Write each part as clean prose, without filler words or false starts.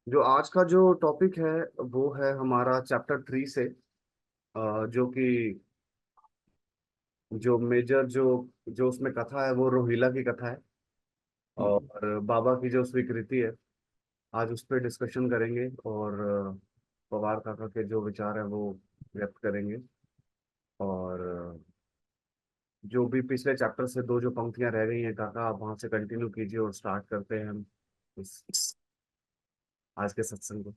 जो आज का जो टॉपिक है वो है हमारा चैप्टर 3 से, जो कि जो मेजर जो जो उसमें कथा है वो रोहिला की कथा है। हम्म। और बाबा की जो स्वीकृति है, आज उस पर डिस्कशन करेंगे। और पवार काका के जो विचार है वो व्यक्त करेंगे। और जो भी पिछले चैप्टर से दो जो पंक्तियां रह गई हैं काका, आप वहां से कंटिन्यू कीजिए और स्टार्ट करते हैं हम इस आज के सत्संग को।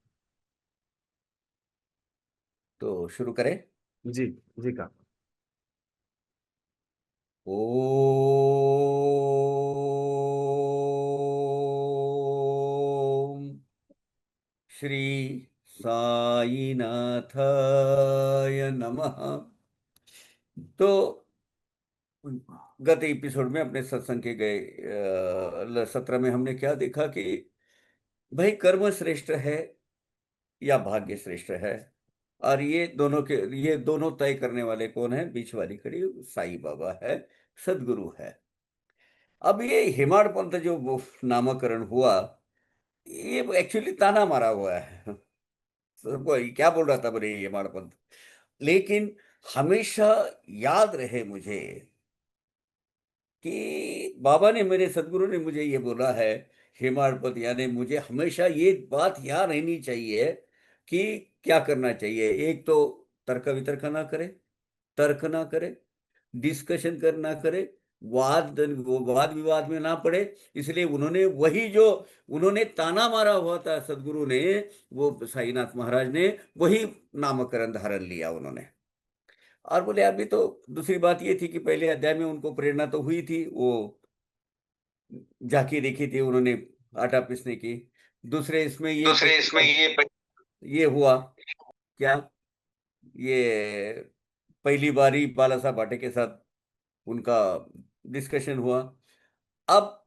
तो शुरू करें। जी। जी काका। ओम श्री साईनाथाय नमः। तो गत एपिसोड में अपने सत्संग के गए सत्र में हमने क्या देखा कि भाई कर्म श्रेष्ठ है या भाग्य श्रेष्ठ है। और ये दोनों तय करने वाले कौन है? बीच वाली कड़ी साईं बाबा है, सदगुरु है। अब ये हेमाड पंथ जो वो नामकरण हुआ, ये एक्चुअली ताना मारा हुआ है। सबको क्या बोल रहा था बोले ये हेमाड पंथ। लेकिन हमेशा याद रहे मुझे कि बाबा ने, मेरे सदगुरु ने मुझे ये बोला है, हेमाड पंथ यानी मुझे हमेशा ये बात याद रहनी चाहिए कि क्या करना चाहिए। एक तो तर्क वितर्क ना करे, तर्क ना करे, डिस्कशन करना करे, वाद विवाद में ना पड़े। इसलिए उन्होंने वही जो उन्होंने ताना मारा हुआ था सदगुरु ने, वो साईनाथ महाराज ने वही नामकरण धारण लिया उन्होंने। और बोले अभी तो दूसरी बात ये थी कि पहले अध्याय में उनको प्रेरणा तो हुई थी, वो झांकी देखी थी उन्होंने आटा पीसने की। दूसरे इसमें दूसरे इसमें ये हुआ क्या, ये पहली बारी बाला साहब भाटे के साथ उनका डिस्कशन हुआ। अब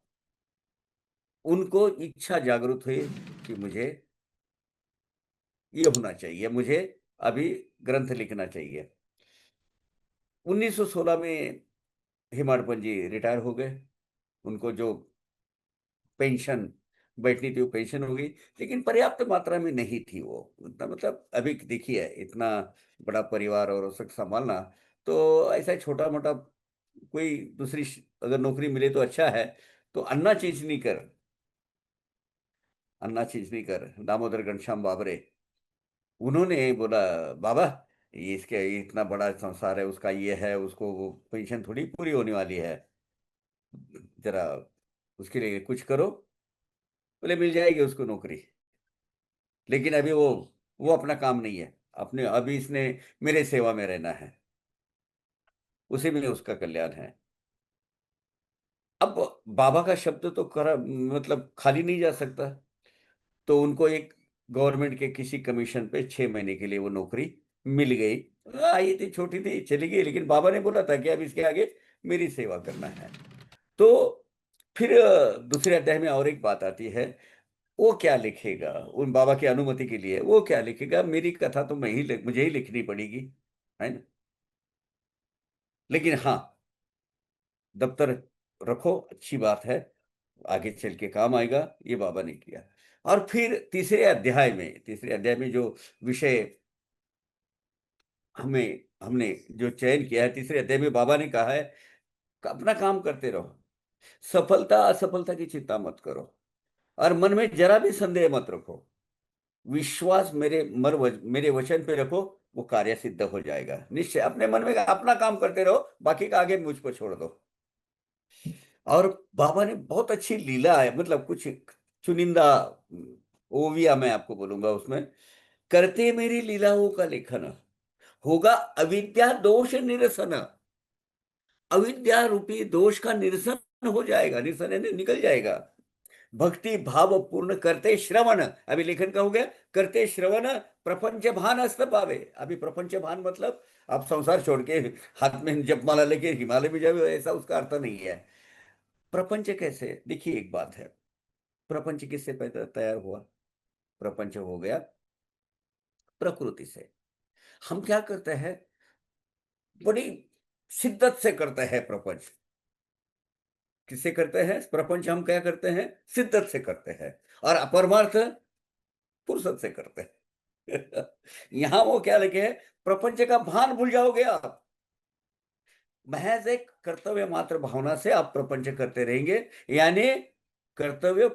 उनको इच्छा जागृत हुई कि मुझे ये होना चाहिए, मुझे अभी ग्रंथ लिखना चाहिए। 1916 में हेमाडपंत जी रिटायर हो गए। उनको जो पेंशन बैठनी थी वो पेंशन हो गई, लेकिन पर्याप्त मात्रा में नहीं थी वो उतना। मतलब अभी देखिए इतना बड़ा परिवार और उसको संभालना, तो ऐसा छोटा मोटा कोई दूसरी अगर नौकरी मिले तो अच्छा है। तो अन्ना चिंचनीकर, दामोदर घनश्याम बाबरे, उन्होंने बोला बाबा ये इसके इतना बड़ा संसार है, उसका ये है, उसको वो पेंशन थोड़ी पूरी होने वाली है, जरा उसके लिए कुछ करो। बोले मिल जाएगी उसको नौकरी, लेकिन अभी वो अपना काम नहीं है, अपने अभी इसने मेरे सेवा में रहना है, उसी में उसका कल्याण है। अब बाबा का शब्द तो करा मतलब खाली नहीं जा सकता। तो उनको एक गवर्नमेंट के किसी कमीशन पे 6 महीने के लिए वो नौकरी मिल गई। आई थी, छोटी थी, चली गई, लेकिन बाबा ने बोला था कि अब इसके आगे मेरी सेवा करना है। तो फिर दूसरे अध्याय में और एक बात आती है। वो क्या लिखेगा उन बाबा की अनुमति के लिए? वो क्या लिखेगा? मेरी कथा तो मुझे ही लिखनी पड़ेगी, है ना। लेकिन हाँ, दफ्तर रखो, अच्छी बात है, आगे चल के काम आएगा, ये बाबा ने किया। और फिर तीसरे अध्याय में जो विषय हमें हमने जो चयन किया है, तीसरे अध्याय में बाबा ने कहा है कि अपना काम करते रहो, सफलता असफलता की चिंता मत करो, और मन में जरा भी संदेह मत रखो, विश्वास मेरे वचन पे रखो, वो कार्य सिद्ध हो जाएगा निश्चय। अपने मन में अपना काम करते रहो, बाकी का आगे मुझ पर छोड़ दो। और बाबा ने बहुत अच्छी लीला है, मतलब कुछ चुनिंदा ओविया मैं आपको बोलूंगा उसमें। करते मेरी लीलाओं का लेखन, होगा अविद्या दोष निरसन। अविद्या रूपी दोष का निरसन हो जाएगा, निरसन यानी निकल जाएगा। भक्ति भाव पूर्ण करते श्रवण, अभी लेखन का हो गया, करते श्रवण प्रपंच भान अस्त पावे। अभी प्रपंच भान मतलब आप संसार छोड़ के हाथ में जपमाला लेके हिमालय में जाओ, ऐसा उसका अर्थ नहीं है। प्रपंच कैसे? देखिए एक बात है, प्रपंच किससे पैदा तैयार हुआ? प्रपंच हो गया प्रकृति से। हम क्या करते हैं, बड़ी शिद्दत से करते हैं प्रपंच। किससे करते हैं प्रपंच? हम क्या करते हैं? शिद्दत से करते हैं। और अपरमार्थ फुर्सत से करते हैं। यहाँ वो क्या लिखे है, प्रपंच का भान भूल जाओगे आप। महज एक कर्तव्य मात्र भावना से आप प्रपंच करते रहेंगे, यानी कर्तव्य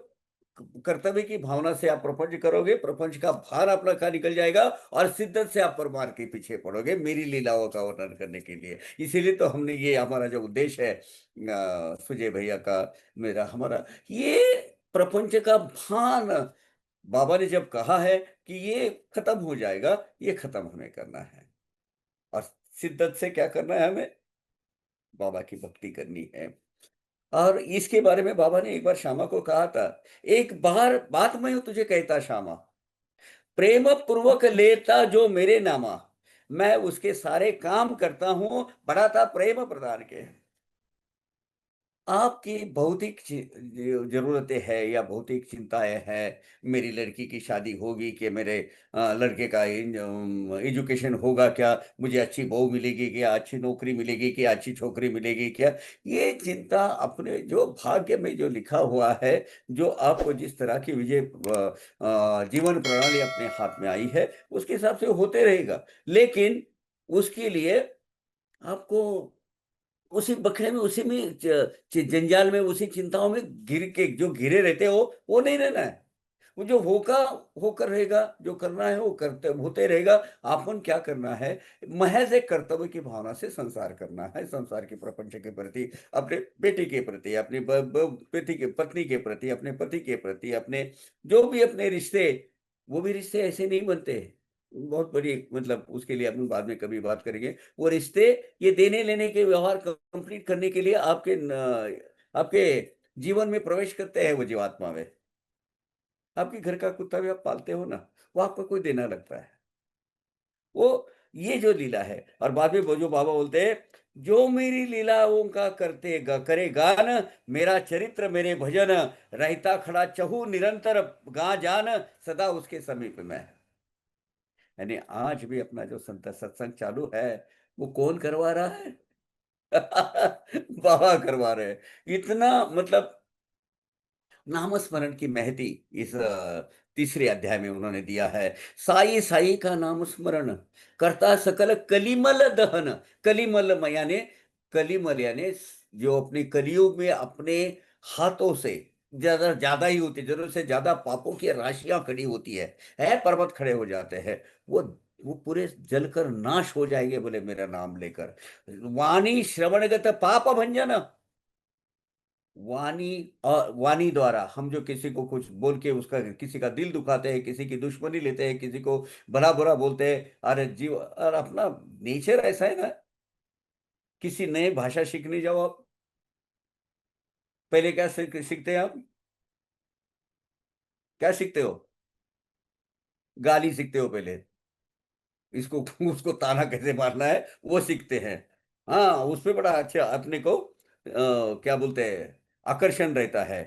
कर्तव्य की भावना से आप प्रपंच करोगे, प्रपंच का भार अपना का निकल जाएगा, और शिद्दत से आप परमार के पीछे पड़ोगे मेरी लीलाओं का वर्णन करने के लिए। इसीलिए तो हमने ये हमारा जो उद्देश्य है सुजय भैया का, मेरा हमारा, ये प्रपंच का भान बाबा ने जब कहा है कि ये खत्म हो जाएगा, ये खत्म हमें करना है। और शिद्दत से क्या करना है हमें, बाबा की भक्ति करनी है। और इसके बारे में बाबा ने एक बार श्यामा को कहा था, एक बार बात मैं तुझे कहता श्यामा, प्रेम पूर्वक लेता जो मेरे नामा, मैं उसके सारे काम करता हूं, बड़ा था प्रेम प्रदान के। आपकी भौतिक जरूरतें हैं या भौतिक चिंताएं हैं, मेरी लड़की की शादी होगी कि मेरे लड़के का एजुकेशन होगा क्या, मुझे अच्छी बहू मिलेगी क्या, अच्छी नौकरी मिलेगी क्या, अच्छी छोकरी मिलेगी क्या, ये चिंता अपने जो भाग्य में जो लिखा हुआ है, जो आपको जिस तरह की विजय जीवन प्रणाली अपने हाथ में आई है, उसके हिसाब से होते रहेगा। लेकिन उसके लिए आपको उसी बखरे में, उसी में जंजाल में, उसी चिंताओं में घिर के जो घिरे रहते हो, वो नहीं रहना है। वो जो होगा होकर रहेगा, जो करना है वो करते होते रहेगा। आपन क्या करना है, महज एक कर्तव्य की भावना से संसार करना है, संसार के प्रपंच के प्रति, अपने बेटी के प्रति, अपनी बेटी के पत्नी के प्रति, अपने पति के प्रति, अपने जो भी अपने रिश्ते, वो भी रिश्ते ऐसे नहीं बनते। बहुत बड़ी मतलब उसके लिए अपन बाद में कभी बात करेंगे। वो रिश्ते, ये देने लेने के व्यवहार कंप्लीट करने के लिए आपके जीवन में प्रवेश करते हैं वो जीवात्मा में। आपके घर का कुत्ता भी आप पालते हो ना, वो आपको कोई देना लगता है। वो ये जो लीला है, और बाद में वो जो बाबा बोलते हैं, जो मेरी लीलाओं का करे गान, मेरा चरित्र मेरे भजन, रहता खड़ा चहु निरंतर गा जान, सदा उसके समीप में। यानी आज भी अपना जो संत सत्संग चालू है, वो कौन करवा रहा है? बाबा करवा रहे हैं। इतना मतलब नामस्मरण की महती इस तीसरे अध्याय में उन्होंने दिया है। साई साई का नाम स्मरण करता सकल कलिमल दहन। कलिमल यानी, कलिमल यानी जो अपनी कलियुग में अपने हाथों से ज्यादा ज्यादा ही होती, जरूरत से ज्यादा पापों की राशियां खड़ी होती है, पर्वत खड़े हो जाते हैं, वो वो पूरे जलकर नाश हो जाएंगे बोले मेरा नाम लेकर। वाणी श्रवणगत पाप भंजन। वाणी, और वाणी द्वारा हम जो किसी को कुछ बोल के उसका किसी का दिल दुखाते हैं, किसी की दुश्मनी लेते हैं, किसी को भला बुरा बोलते हैं, अरे जीव, और अपना नेचर ऐसा है ना, किसी नए भाषा सीखने जाओ आप, पहले क्या सीखते हैं आप? क्या सीखते हो? गाली सीखते हो पहले, इसको उसको ताना कैसे मारना है वो सीखते हैं। हाँ, उसमें बड़ा अच्छा अपने को क्या बोलते हैं, आकर्षण रहता है।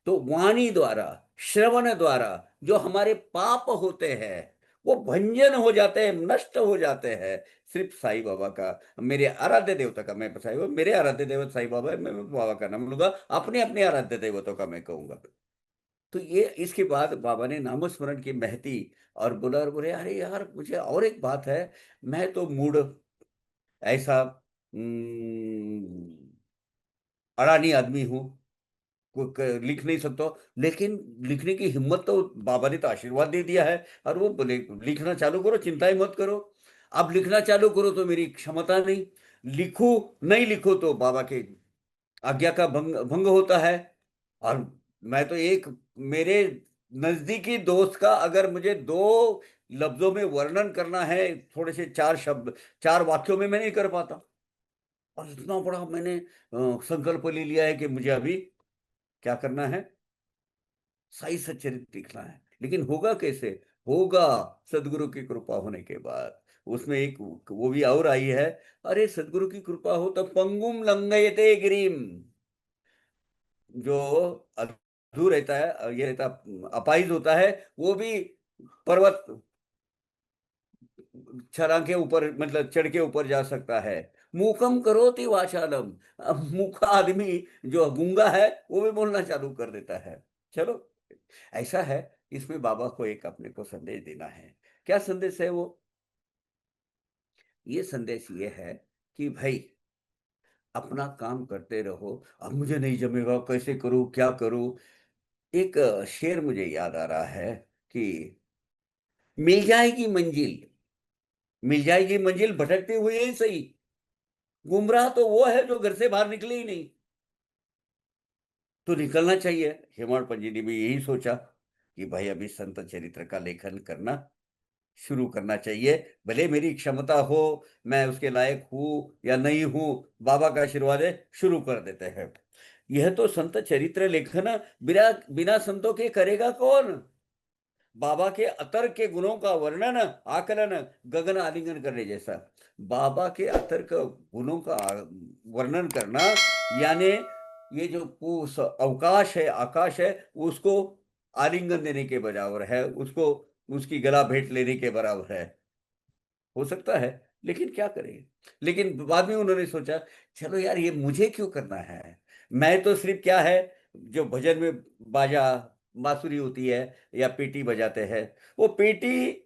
तो वाणी द्वारा, श्रवण द्वारा जो हमारे पाप होते हैं, वो भंजन हो जाते हैं, नष्ट हो जाते हैं। सिर्फ साईं बाबा का, मेरे आराध्य देवता का, मैं साईं बाबा, मेरे आराध्य देवता साईं बाबा है, मैं बाबा का नाम लूंगा, अपने अपने आराध्य देवताओं का मैं कहूंगा। तो ये इसके बाद बाबा ने नामस्मरण की महती, और बोला, और बोले अरे यार मुझे और एक बात है, मैं तो मूड ऐसा अड़ानी आदमी हूँ, लिख नहीं सकता, लेकिन लिखने की हिम्मत तो बाबा ने तो आशीर्वाद दे दिया है। और वो बोले लिखना चालू करो, चिंता ही मत करो। अब लिखना चालू करो तो मेरी क्षमता नहीं, लिखो नहीं लिखो तो बाबा के आज्ञा का भंग भंग होता है। और मैं तो एक, मेरे नजदीकी दोस्त का अगर मुझे दो लफ्जों में वर्णन करना है, थोड़े से चार शब्द, चार वाक्यों में मैं नहीं कर पाता। और इतना बड़ा मैंने संकल्प ले लिया है कि मुझे अभी क्या करना है, साई सच्चरित लिखना है। लेकिन होगा कैसे? होगा सदगुरु की कृपा होने के बाद। उसमें एक वो भी और आई है, अरे सदगुरु की कृपा हो तो पंगुम लंघयते गिरिम, जो अधू रहता है, ये रहता अपाहिज होता है, वो भी पर्वत छलांग के ऊपर, मतलब चढ़ के ऊपर जा सकता है। मूकम करोति वाचालम, अब मूका आदमी जो गूंगा है वो भी बोलना चालू कर देता है। चलो, ऐसा है। इसमें बाबा को एक अपने को संदेश देना है। क्या संदेश है वो? ये संदेश ये है कि भाई अपना काम करते रहो। अब मुझे नहीं जमेगा, कैसे करूं, क्या करूं। एक शेर मुझे याद आ रहा है कि मिल जाएगी मंजिल, मिल जाएगी मंजिल भटकते हुए ही सही, गुमराह तो वो है जो घर से बाहर निकले ही नहीं। तो निकलना चाहिए। हेमाड पंडित ने भी यही सोचा कि भाई अभी संत चरित्र का लेखन करना शुरू करना चाहिए। भले मेरी क्षमता हो, मैं उसके लायक हूं या नहीं हूं, बाबा का आशीर्वाद है, शुरू कर देते हैं। यह तो संत चरित्र लेखन बिना बिना संतों के करेगा कौन? बाबा के अतर के गुणों का वर्णन, आकलन गगन आलिंगन करने जैसा। बाबा के अतर का गुणों का वर्णन करना, यानी ये जो अवकाश है, आकाश है, उसको आलिंगन देने के बराबर है, उसको उसकी गला भेंट लेने के बराबर है। हो सकता है, लेकिन क्या करें। लेकिन बाद में उन्होंने सोचा, चलो यार ये मुझे क्यों करना है। मैं तो सिर्फ क्या है, जो भजन में बाजा बांसुरी होती है या पेटी बजाते हैं, वो पेटी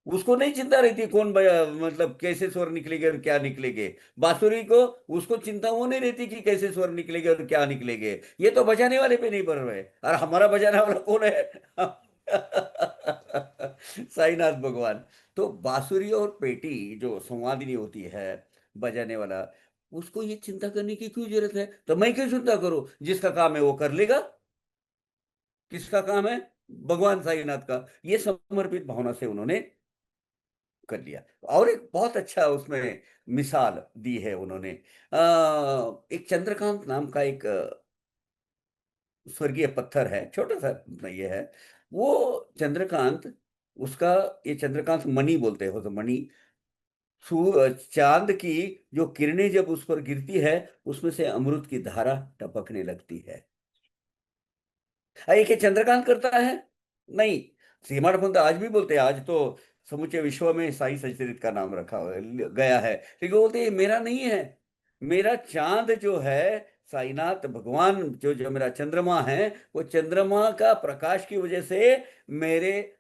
उसको नहीं चिंता रहती कौन मतलब कैसे स्वर निकलेंगे और क्या निकलेंगे। बांसुरी को, उसको चिंता वो नहीं रहती कि कैसे स्वर निकलेंगे और क्या निकलेंगे। ये तो बजाने वाले पे नहीं पड़ रहे। और हमारा बजाने वाला कौन है? साईनाथ भगवान। तो बांसुरी और पेटी जो संवादिनी होती है, बजाने वाला, उसको ये चिंता करने की क्यों जरूरत है? तो मैं क्यों चिंता करूं? जिसका काम है वो कर लेगा। किसका काम है? भगवान साईनाथ का। ये समर्पित भावना से उन्होंने कर लिया। और एक बहुत अच्छा उसमें मिसाल दी है उन्होंने। एक चंद्रकांत नाम का एक स्वर्गीय पत्थर है, छोटा सा ये है वो चंद्रकांत। उसका, ये चंद्रकांत मणि बोलते हो तो मणि, चांद की जो किरणें जब उस पर गिरती है, उसमें से अमृत की धारा टपकने लगती है। ये चंद्रकांत करता है? नहीं। सीमाड़ पंत आज भी बोलते हैं, आज तो समूचे विश्व में साई सचरित का नाम रखा गया है, लेकिन बोलते हैं, ये मेरा नहीं है। मेरा चांद जो है, साईनाथ भगवान जो जो मेरा चंद्रमा है, वो चंद्रमा का प्रकाश की वजह से, मेरे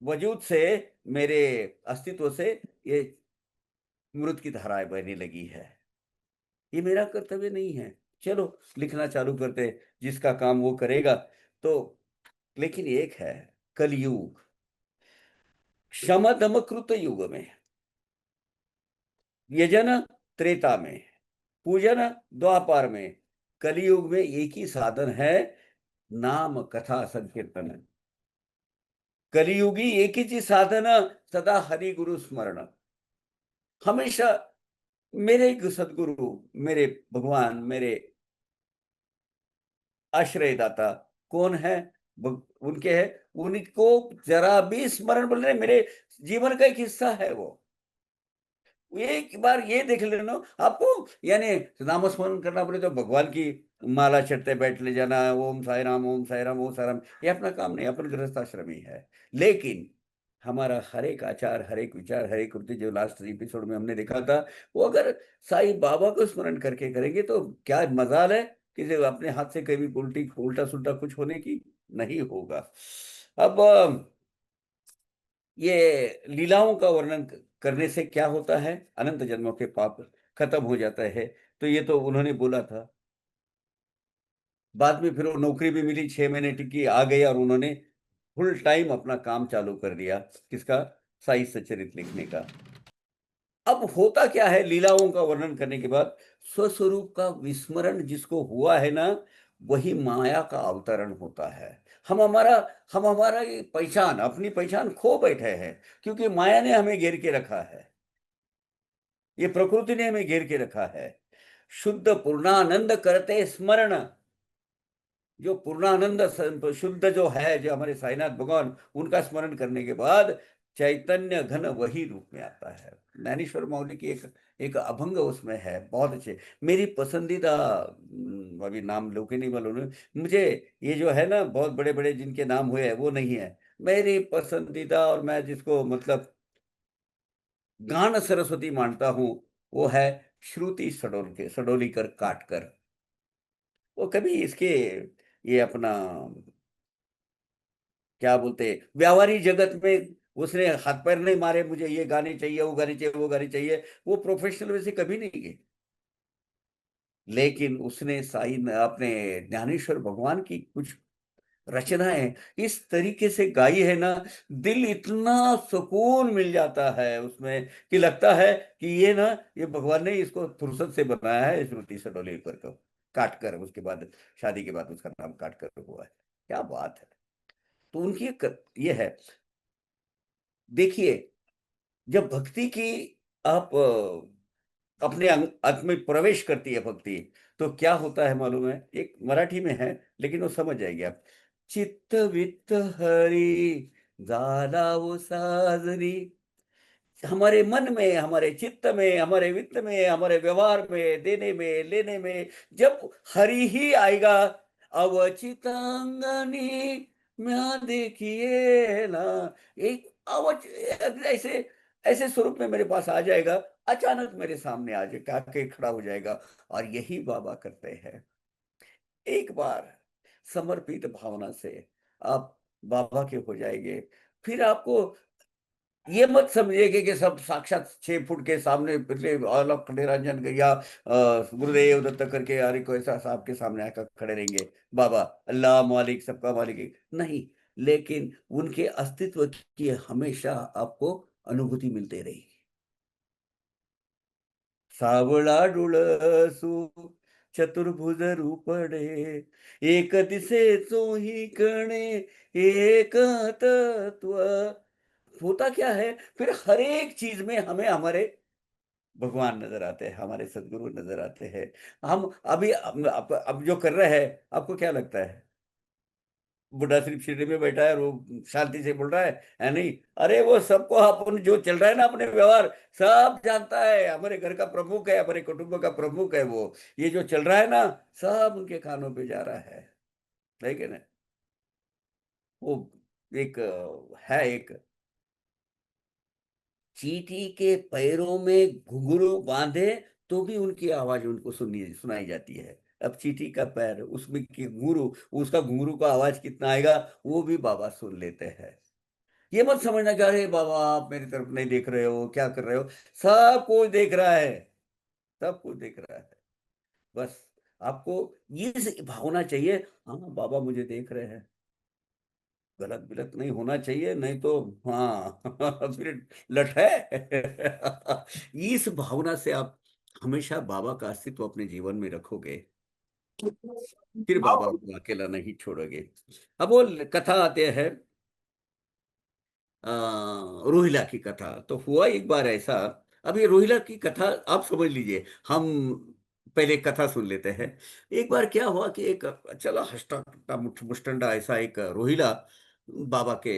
वजूद से, मेरे अस्तित्व से ये अमृत की धाराएं बहने लगी है। ये मेरा कर्तव्य नहीं है। चलो लिखना चालू करते, जिसका काम वो करेगा। तो लेकिन एक है, कलयुग, क्षम दम कृत युग में, यजन त्रेता में, पूजन द्वापर में, कलयुग में एक ही साधन है, नाम कथा संकीर्तन। कलयुगी एक ही चीज साधन, सदा हरि गुरु स्मरण। हमेशा मेरे सदगुरु, मेरे भगवान, मेरे आश्रयदाता कौन है? उनके है। उनको जरा भी स्मरण बोल रहे, मेरे जीवन का एक हिस्सा है वो। एक बार ये देख लेना आपको, यानी नामस्मरण करना पड़े तो भगवान की माला चढ़ते बैठ ले जाना, ओम साई राम, ओम साई राम, ओम साई राम, ये अपना काम नहीं, अपन गृहस्थाश्रम ही है। लेकिन हमारा हर एक आचार, हर एक विचार, हर एक कृति, जो लास्ट एपिसोड में हमने देखा था, वो अगर साईं बाबा को स्मरण करके करेंगे तो क्या मजाल है कि जो अपने हाथ से कभी उल्टी उल्टा सुल्टा कुछ होने की नहीं होगा। अब ये लीलाओं का वर्णन करने से क्या होता है? अनंत जन्मों के पाप खत्म हो जाता है। तो ये तो उन्होंने बोला था। बाद में फिर वो नौकरी भी मिली, 6 महीने टिकी, आ गई, और उन्होंने फुल टाइम अपना काम चालू कर दिया। किसका? साई सच्चरित लिखने का। अब होता क्या है, लीलाओं का वर्णन करने के बाद स्वस्वरूप का विस्मरण जिसको हुआ है ना, वही माया का अवतरण होता है। हम हमारा हम हमारा ये पहचान, अपनी पहचान खो बैठे हैं, क्योंकि माया ने हमें घेर के रखा है, ये प्रकृति ने हमें घेर के रखा है। शुद्ध पूर्णानंद करते स्मरण, जो पूर्णानंद शुद्ध जो है, जो हमारे साईनाथ भगवान, उनका स्मरण करने के बाद चैतन्य घन वही रूप में आता है। ज्ञानेश्वर मौली की एक एक अभंग उसमें है, बहुत अच्छे। मेरी पसंदीदा, अभी नाम लोग नहीं मालूम मुझे, ये जो है ना बहुत बड़े बड़े जिनके नाम हुए हैं, वो नहीं है मेरी पसंदीदा। और मैं जिसको मतलब गान सरस्वती मानता हूं, वो है श्रुति सडोल के सडोलीकर काटकर। वो कभी इसके, ये अपना क्या बोलते हैं, व्यावहारिक जगत में उसने हाथ पैर नहीं मारे, मुझे ये गाने चाहिए, वो गाने चाहिए, वो गाने चाहिए, वो प्रोफेशनल वैसे कभी नहीं गए। लेकिन उसने साई अपने ज्ञानेश्वर भगवान की कुछ रचनाएं इस तरीके से गाई है ना, दिल इतना सुकून मिल जाता है उसमें कि लगता है कि ये ना, ये भगवान ने इसको फुर्सत से बनाया है, श्रुति से डोली कर को काट कर, उसके बाद शादी के बाद उसका नाम काट कर हुआ है। क्या बात है। तो उनकी ये है। देखिए, जब भक्ति की आप अपने अंग में प्रवेश करती है भक्ति, तो क्या होता है मालूम है, एक मराठी में है, लेकिन वो समझ जाएंगे आप। चित्त वित्त हरी झाला वो साजरी। हमारे मन में, हमारे चित्त में, हमारे वित्त में, हमारे व्यवहार में, देने में, लेने में, जब हरि ही आएगा, अवचितांगनी म्या देखिए ना, एक अवच ऐसे ऐसे स्वरूप में मेरे पास आ जाएगा, अचानक मेरे सामने आ जाए आके खड़ा हो जाएगा। और यही बाबा करते हैं। एक बार समर्पित भावना से आप बाबा के हो जाएंगे, फिर आपको ये मत समझिए कि सब साक्षात 6 फुट के सामने पिछले अलग निरंजन के या गुरुदेव दत्त करके हरि को ऐसा साहब के सामने आकर खड़े रहेंगे बाबा, अल्लाह मालिक सबका मालिक है। नहीं, लेकिन उनके अस्तित्व की हमेशा आपको अनुभूति मिलते रहेगी। सावळा डुळसू चतुर्भुज रूपडे, एक दिसे चोही कणे, एक तत्व। होता क्या है, फिर हर एक चीज में हमें हमारे भगवान नजर आते हैं, हमारे सदगुरु नजर आते हैं। हम अभी अब जो कर रहे हैं, आपको क्या लगता है, बुढ़ा सिर्फ सीढ़ी में बैठा है और वो शांति से बोल रहा है नहीं? अरे वो सबको, अपन जो चल रहा है ना अपने व्यवहार, सब जानता है, हमारे घर का प्रमुख है, हमारे कुटुंब का प्रमुख है वो। ये जो चल रहा है ना, सब उनके कानों पे जा रहा है कि नहीं? वो एक है एक, चींटी के पैरों में घुंघरू बांधे तो भी उनकी आवाज उनको सुनी सुनाई जाती है। अब चींटी का पैर, उसमें की घुंघरू, उसका घुंघरू का आवाज कितना आएगा, वो भी बाबा सुन लेते हैं। ये मत समझना कि अरे बाबा आप मेरी तरफ नहीं देख रहे हो, क्या कर रहे हो। सब कुछ देख रहा है, सब कुछ देख रहा है। बस आपको ये भावना चाहिए, हाँ बाबा मुझे देख रहे हैं। गलत बिलत नहीं होना चाहिए, नहीं तो हाँ फिर लठ है। इस भावना से आप हमेशा बाबा का अस्तित्व अपने जीवन में रखोगे, फिर बाबा को अकेला नहीं छोड़ोगे। अब वो कथा आते हैं, रोहिला की कथा। तो हुआ एक बार ऐसा, अब ये रोहिला की कथा आप समझ लीजिए, हम पहले कथा सुन लेते हैं। एक बार क्या हुआ कि एक चला हष्टा कट्टा मुष्टंडा ऐसा एक रोहिला बाबा के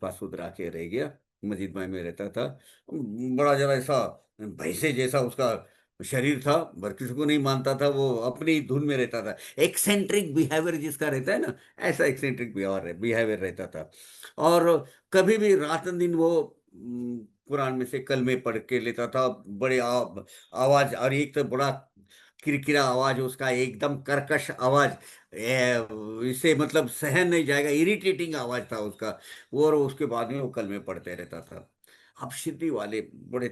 पास उधर आके रह गया, मस्जिद में रहता था। बड़ा जरा ऐसा भैंसे जैसा उसका शरीर था, पर किसी को नहीं मानता था, वो अपनी धुन में रहता था। एक्सेंट्रिक बिहेवियर जिसका रहता है ना, ऐसा एक्सेंट्रिक बिहेवियर बिहेवियर रहता था। और कभी भी रात दिन वो कुरान में से कलमे पढ़ के लेता था, बड़े आवाज, और एक तो बड़ा किरकिरा आवाज उसका, एकदम कर्कश आवाज, इसे मतलब सहन नहीं जाएगा, इरिटेटिंग आवाज था उसका। और उसके बाद में वो कलमे पढ़ते रहता था। अब सिद्धि वाले बड़े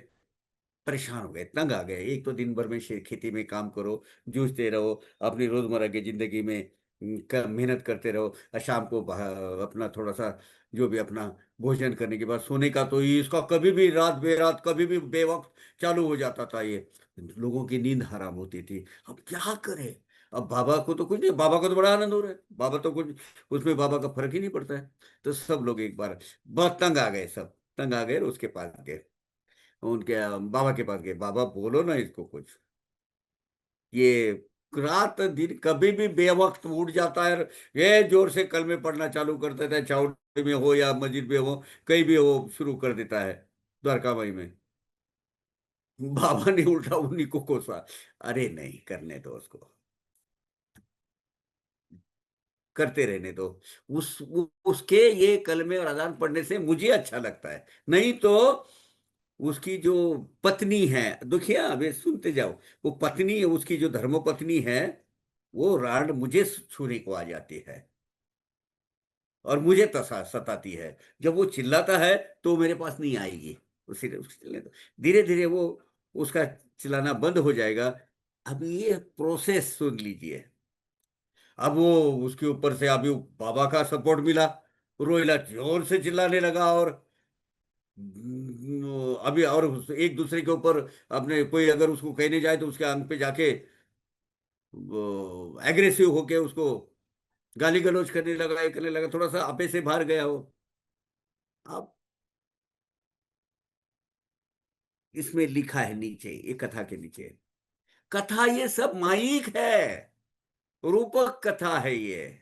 परेशान हो गए, तंग आ गए। एक तो दिन भर में खेती में काम करो, जूझते रहो, अपनी रोजमर्रा की जिंदगी में मेहनत करते रहो, और शाम को अपना थोड़ा सा जो भी अपना भोजन करने के बाद सोने का, तो ये इसका कभी भी रात बेरात, कभी भी बेवक्त चालू हो जाता था ये। लोगों की नींद हराम होती थी। अब क्या करे। अब बाबा को तो कुछ नहीं, बाबा को तो बड़ा आनंद हो रहा है, बाबा तो कुछ, उसमें बाबा का फर्क ही नहीं पड़ता है। तो सब लोग एक बार बहुत तंग आ गए, सब तंग आ गए और उसके पास गए, उनके बाबा के पास गए। बाबा बोलो ना इसको कुछ, ये रात दिन कभी भी बेवक्त उठ जाता है, ये जोर से कलमे पढ़ना चालू कर देता है, चावड़ी में हो या मस्जिद में हो, कहीं भी हो, शुरू कर देता है द्वारका माई में। बाबा ने उल्टा उन्हीं को कोसा, अरे नहीं, करने दो उसको, करते रहने दो। उसके ये कलमे और अजान पढ़ने से मुझे अच्छा लगता है, नहीं तो उसकी जो पत्नी है, देखिए अभी सुनते जाओ, वो पत्नी है उसकी, जो धर्मपत्नी है, वो राड मुझे छूने को आ जाती है। और मुझे तसा सताती है। जब वो चिल्लाता है तो मेरे पास नहीं आएगी। उसी धीरे धीरे वो उसका चिल्लाना बंद हो जाएगा। अब ये प्रोसेस सुन लीजिए। अब वो उसके ऊपर से अभी बाबा का सपोर्ट मिला, रोहिला जोर से चिल्लाने लगा, और अभी और एक दूसरे के ऊपर अपने कोई अगर उसको कहने जाए तो उसके अंग पे जाके एग्रेसिव होके उसको गाली गलौज करने लगा, ये करने लगा, थोड़ा सा आपे से बाहर गया वो। अब इसमें लिखा है नीचे, ये कथा के नीचे, कथा ये सब माइक है, रूपक कथा है ये।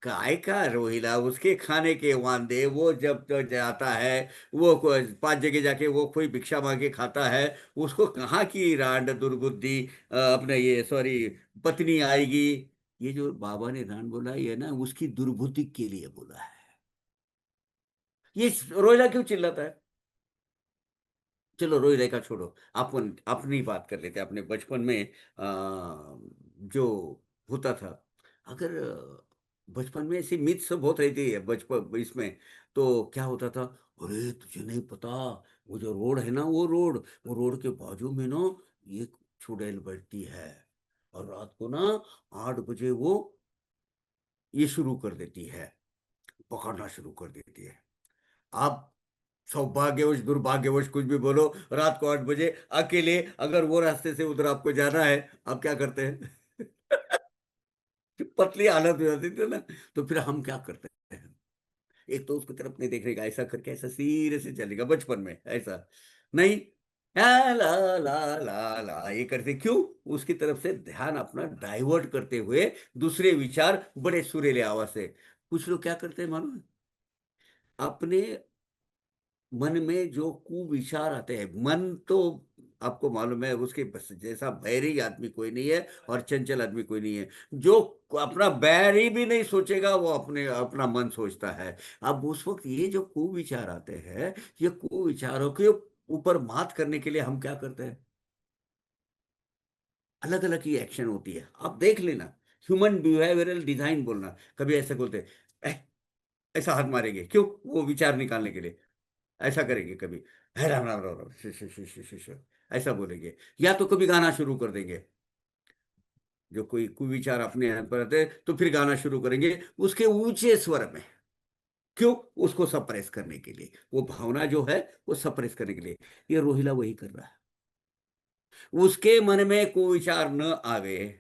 काय का रोहिला उसके खाने के वांदे, वो जब तो जाता है, वो 5 जगह जाके वो कोई भिक्षा मांगे खाता है, उसको कहाँ की रांड दुर्बुद्धि अपने ये सॉरी पत्नी आएगी। ये जो बाबा ने रांड बोला ये ना उसकी दुर्बुद्धि के लिए बोला है। ये रोहिला क्यों चिल्लाता है? चलो रोहिला का छोड़ो, अपन अपनी बात कर लेते हैं अपने बचपन में। जो होता था, अगर बचपन में ऐसी मिथ सब बहुत रहती है बचपन इसमें, तो क्या होता था, अरे तुझे नहीं पता, वो जो रोड है ना, वो रोड के बाजू में ना एक चुड़ैल बैठती है, और रात को ना 8 बजे वो ये शुरू कर देती है, पकड़ना शुरू कर देती है। आप सौभाग्यवश दुर्भाग्यवश कुछ भी बोलो, रात को 8 बजे अकेले अगर वो रास्ते से उधर आपको जाना है, आप क्या करते हैं? पतली हालत हो जाती थी ना, तो फिर हम क्या करते हैं, एक तो उसकी तरफ नहीं देखने का, ऐसा करके ऐसा सीधे से चलेगा बचपन में ऐसा नहीं, ला ला ला ला ये करते क्यों, उसकी तरफ से ध्यान अपना डाइवर्ट करते हुए दूसरे विचार बड़े सुरीले आवाज से। कुछ लोग क्या करते हैं मालूम है? अपने मन में जो कुविचार आते हैं, मन तो आपको मालूम है उसके बस जैसा बैरी आदमी कोई नहीं है और चंचल आदमी कोई नहीं है। जो अपना बैरी भी नहीं सोचेगा वो अपने अपना मन सोचता है। अब उस वक्त ये जो कुविचार आते हैं, ये कुविचारों के ऊपर मात करने के लिए हम क्या करते हैं, अलग अलग ही एक्शन होती है, आप देख लेना। ह्यूमन बिहेवियरल डिजाइन बोलना, कभी ऐसे बोलते हैं, "एह, ऐसा हाथ मारेंगे क्यों, वो विचार निकालने के लिए ऐसा करेंगे कभी, है राम राम राम राम ऐसा बोलेंगे, या तो कभी गाना शुरू कर देंगे, जो कोई कुविचार अपने यहाँ पर आते हैं तो फिर गाना शुरू करेंगे उसके ऊंचे स्वर में। क्यों? उसको सप्रेस करने के लिए, वो भावना जो है वो सप्रेस करने के लिए। ये रोहिला वही कर रहा है, उसके मन में कोई विचार न आवे,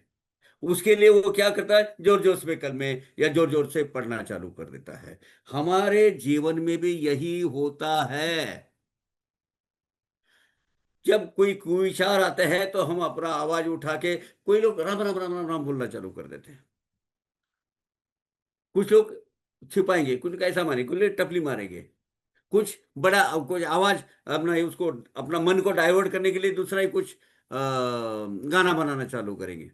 उसके लिए वो क्या करता है, जोर जोर से कल में या जोर जोर से पढ़ना चालू कर देता है। हमारे जीवन में भी यही होता है। जब कोई कुविचार आते हैं तो हम अपना आवाज उठा के, कोई लोग राम राम राम राम राम बोलना चालू कर देते हैं, कुछ लोग छिपाएंगे, कुछ लोग ऐसा मारेंगे, कुछ लोग टपली मारेंगे, कुछ बड़ा कुछ आवाज अपना उसको अपना मन को डाइवर्ट करने के लिए दूसरा ही कुछ गाना बनाना चालू करेंगे।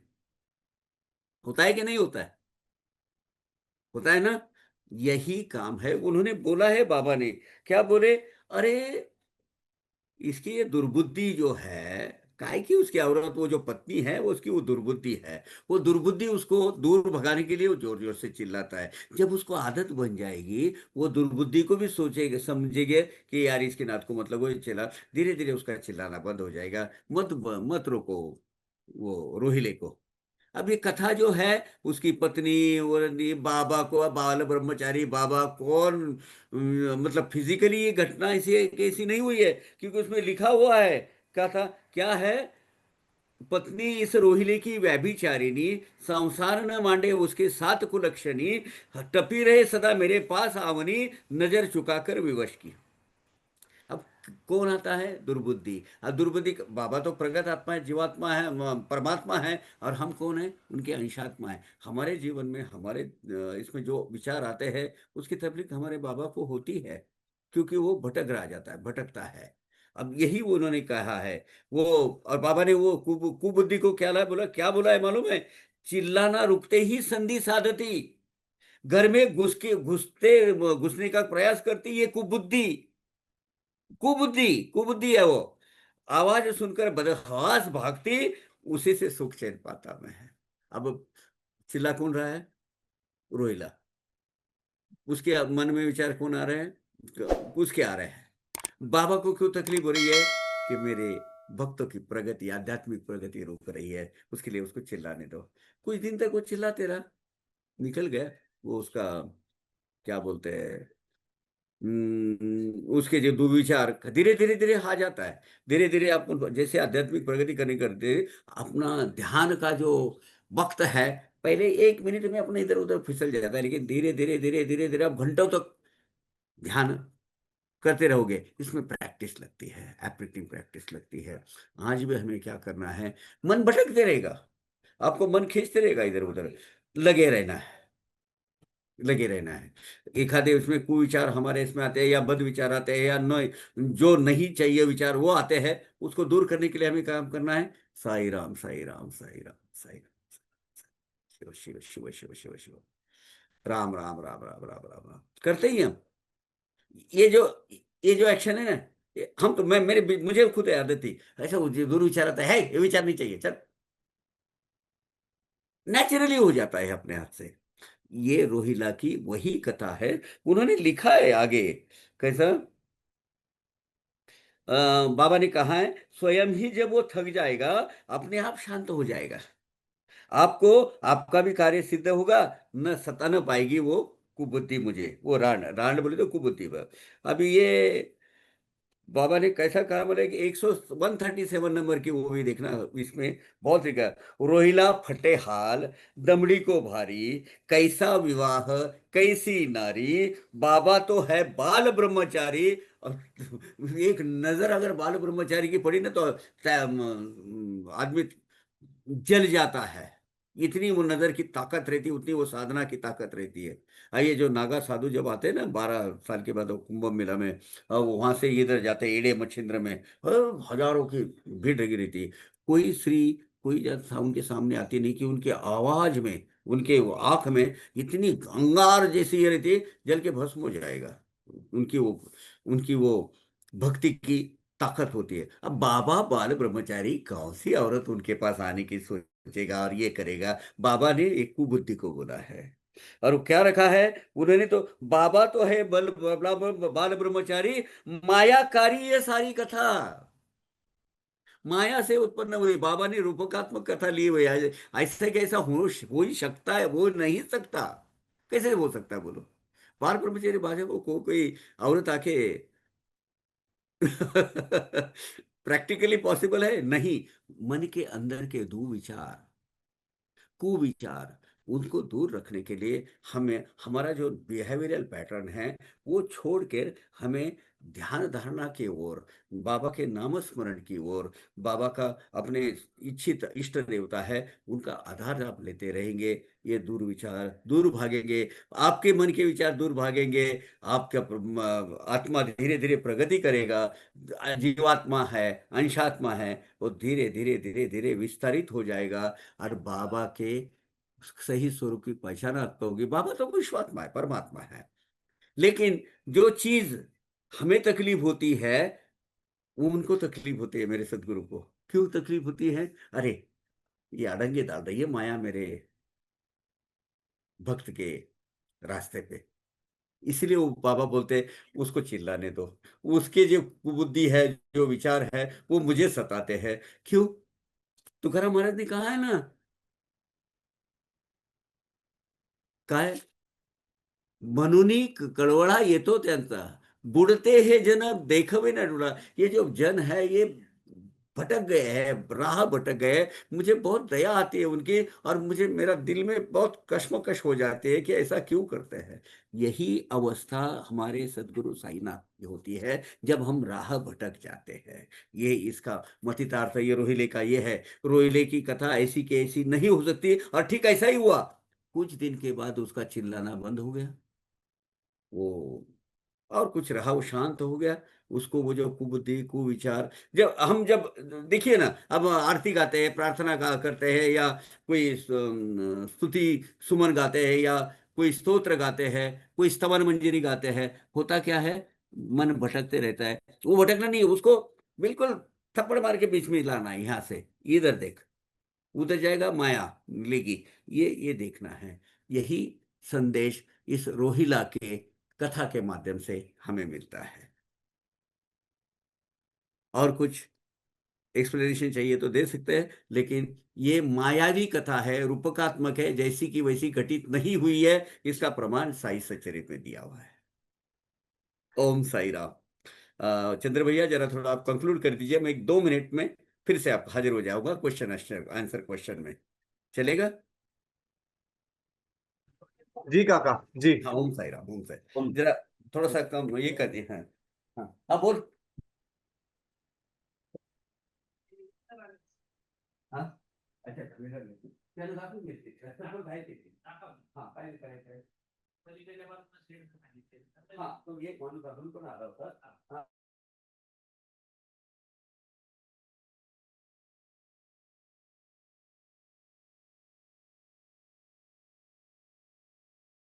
होता है कि नहीं होता है? होता है ना। यही काम है, उन्होंने बोला है बाबा ने, क्या बोले, अरे इसकी ये दुर्बुद्धि जो है, काय की उसकी औरत वो जो पत्नी है वो उसकी वो दुर्बुद्धि है, वो दुर्बुद्धि उसको दूर भगाने के लिए वो जोर जोर से चिल्लाता है। जब उसको आदत बन जाएगी, वो दुर्बुद्धि को भी सोचेगा समझेगा कि यार इसके नाथ को मतलब वो चिल्ला, धीरे धीरे उसका चिल्लाना बंद हो जाएगा। मत मत रोको वो रोहिले को। अब ये कथा जो है, उसकी पत्नी और ये बाबा को, बाल ब्रह्मचारी बाबा कौन, मतलब फिजिकली ये घटना ऐसी कैसी नहीं हुई है, क्योंकि उसमें लिखा हुआ है, क्या था, क्या है, पत्नी इस रोहिले की व्यभिचारिणी, संसार न मांडे उसके साथ कुलक्षणी, टपी रहे सदा मेरे पास आवनी, नजर चुकाकर विवश की। अब कौन आता है, दुर्बुद्धि। अब दुर्बुद्धि बाबा तो प्रगत आत्मा है, जीवात्मा है, परमात्मा है, और हम कौन है, उनके अंशात्मा है। हमारे जीवन में हमारे इसमें जो विचार आते हैं उसकी तकलीफ हमारे बाबा को होती है, क्योंकि वो भटक रह जाता है, भटकता है। अब यही वो उन्होंने कहा है वो। और बाबा ने वो कुबुद्धि को क्या बोला, क्या बोला है मालूम है, चिल्लाना रुकते ही संधि साधती, घर में घुसने का प्रयास करती ये कुबुद्धि। कुबुद्धि, कुबुद्धि है वो, आवाज सुनकर बदहवास भागती, उसी से सुख चैन पाता मैं है। अब चिल्ला कौन रहा है, रोहिला। उसके मन में विचार कौन आ रहे हैं? उसके आ रहे हैं। बाबा को क्यों तकलीफ हो रही है? कि मेरे भक्तों की प्रगति, आध्यात्मिक प्रगति रुक रही है, उसके लिए उसको चिल्लाने दो। कुछ दिन तक वो चिल्लाते रहा, निकल गया वो उसका, क्या बोलते हैं, उसके जो दुर्विचार धीरे धीरे धीरे आ जाता है। धीरे धीरे आप जैसे आध्यात्मिक प्रगति करने करते, अपना ध्यान का जो वक्त है, पहले 1 मिनट में अपने इधर उधर फिसल जाता है, लेकिन धीरे धीरे धीरे धीरे धीरे आप घंटों तक ध्यान करते रहोगे। इसमें प्रैक्टिस लगती है, एप्रीटिंग प्रैक्टिस लगती है। आज भी हमें क्या करना है, मन भटकते रहेगा, आपको मन खींचते रहेगा इधर उधर, लगे रहना है, लगे रहना है। एक आधे उसमें कुविचार हमारे इसमें आते हैं, या बद विचार आते हैं, या न जो नहीं चाहिए विचार वो आते हैं, उसको दूर करने के लिए हमें काम करना है। साई राम, साई राम, साई राम, साई राम, शिव शिव शिव शिव शिव शिव, राम राम राम राम राम राम राम करते ही हम। ये जो ये जो एक्शन है ना, हम तो मैं मेरे मुझे खुद आदत थी, ऐसा दुर्विचार आता है, ये विचार नहीं चाहिए, चल, नेचुरली हो जाता है अपने हाथ से। ये रोहिला की वही कथा है। उन्होंने लिखा है आगे, कैसा, बाबा ने कहा है, स्वयं ही जब वो थक जाएगा, अपने आप शांत हो जाएगा। आपको आपका भी कार्य सिद्ध होगा, न सता न पाएगी वो कुबुद्धि मुझे, वो रांड रांड बोले तो कुबुद्धि पर। अभी ये बाबा ने कैसा कहा, बोले कि 137 नंबर की वो भी देखना, इसमें बहुत लिखा है, रोहिला फटे हाल, दमड़ी को भारी, कैसा विवाह, कैसी नारी, बाबा तो है बाल ब्रह्मचारी। और एक नजर अगर बाल ब्रह्मचारी की पड़ी ना, तो आदमी जल जाता है। इतनी वो नजर की ताकत रहती है, उतनी वो साधना की ताकत रहती है। ये जो नागा साधु जब आते हैं ना 12 साल के बाद वो कुंभ मेला में, वहां से इधर जाते हैं एड़े मच्छिंद्र में, हजारों की भीड़ लगी रहती है। कोई स्त्री, कोई जात उनके सामने आती नहीं, कि उनके आवाज में, उनके वो आंख में इतनी अंगार जैसी ये रहती है, जल के भस्म हो जाएगा। उनकी वो भक्ति की ताकत होती है। अब बाबा बाल ब्रह्मचारी, कौन सी औरत उनके पास आने की सोचेगा और ये करेगा? बाबा ने एक कुबुद्धि को बोला है। और वो क्या रखा है उन्होंने, तो बाबा तो है बाल ब्रह्मचारी, मायाकारी ये सारी कथा, माया से उत्पन्न हुई। बाबा ने रूपकात्मक कथा ली हुई है। ऐसा कैसा हो ही सकता है? वो नहीं सकता। कैसे हो सकता है बोलो? बाल ब्रह्मचारी बाजे को कोई औरत आके प्रैक्टिकली पॉसिबल है? नहीं। मन के अंदर के दुविचार, कुविचार, उनको दूर रखने के लिए हमें हमारा जो बिहेवियरल पैटर्न है वो छोड़कर हमें ध्यान धारणा की ओर, बाबा के नाम स्मरण की ओर, बाबा का अपने इच्छित इष्ट देवता है उनका आधार आप लेते रहेंगे, ये दूर विचार दूर भागेंगे, आपके मन के विचार दूर भागेंगे। आपका आत्मा धीरे धीरे प्रगति करेगा। जीवात्मा है, अंशात्मा है, वो धीरे धीरे धीरे धीरे विस्तारित हो जाएगा। और बाबा के सही स्वरूप की पहचान आपको होगी। बाबा तो विश्वात्मा है, परमात्मा है। लेकिन जो चीज हमें तकलीफ होती है, वो उनको तकलीफ होती है, मेरे सदगुरु को क्यों तकलीफ होती है? अरे, ये अड़ंगे डाल रही है माया मेरे भक्त के रास्ते पे। इसलिए वो बाबा बोलते हैं, उसको चिल्लाने दो। उसके जो बुद्धि है, जो विचार है, वो मुझे सताते हैं। क्यों? तुकाराम महाराज ने कहा है ना, कहा है, म्हणून कळवळा येतो त्यांचा, बुडते हे जन देखवे न डुला। ये जो जन है ये भटक गए हैं, राह भटक गए हैं। मुझे बहुत दया आती है उनकी, और मुझे मेरा दिल में बहुत कश्मकश हो जाती है कि ऐसा क्यों करते हैं। यही अवस्था हमारे सदगुरु साईनाथ की होती है, जब हम राह भटक जाते हैं। ये इसका मतितार्थ ये रोहिले का ये है। रोहिले की कथा ऐसी की ऐसी नहीं हो सकती, और ठीक ऐसा ही हुआ। कुछ दिन के बाद उसका चिल्लाना बंद हो गया, वो और कुछ रहा, वो शांत हो गया। उसको वो जो कुबुद्धि कुविचार, जब देखिए ना, अब आरती गाते हैं, प्रार्थना करते हैं, या कोई स्तुति सुमन गाते हैं, या कोई स्तोत्र गाते हैं, कोई स्तवन मंजरी गाते हैं, होता क्या है? मन भटकते रहता है। वो भटकना नहीं है, उसको बिल्कुल थप्पड़ मार के बीच में लाना है, यहाँ से इधर देख, उधर जाएगा माया मिलेगी। ये देखना है। यही संदेश इस रोहिला के कथा के माध्यम से हमें मिलता है। और कुछ एक्सप्लेनेशन चाहिए तो दे सकते हैं, लेकिन ये मायावी कथा है, रूपकात्मक है, जैसी की वैसी घटित नहीं हुई है, इसका प्रमाण साई सच्चरित्र में दिया हुआ है। ओम साई राम। चंद्र भैया जरा थोड़ा आप कंक्लूड कर दीजिए, मैं एक 2 मिनट में फिर से आप हाजिर हो जाऊंगा क्वेश्चन आंसर क्वेश्चन में, चलेगा? जी काका जी। हाँ, ओम साई राम, ओम साई। ओम। जरा थोड़ा सा कम ये कर दिए। हाँ हाँ हाँ, बोल। हाँ, अच्छा अच्छा, मेरा नहीं। चलो दाखवून घेतली. सगळं काय ते. हाँ, काय. हाँ, तो ये माणूस अजून पण आला होता. हाँ,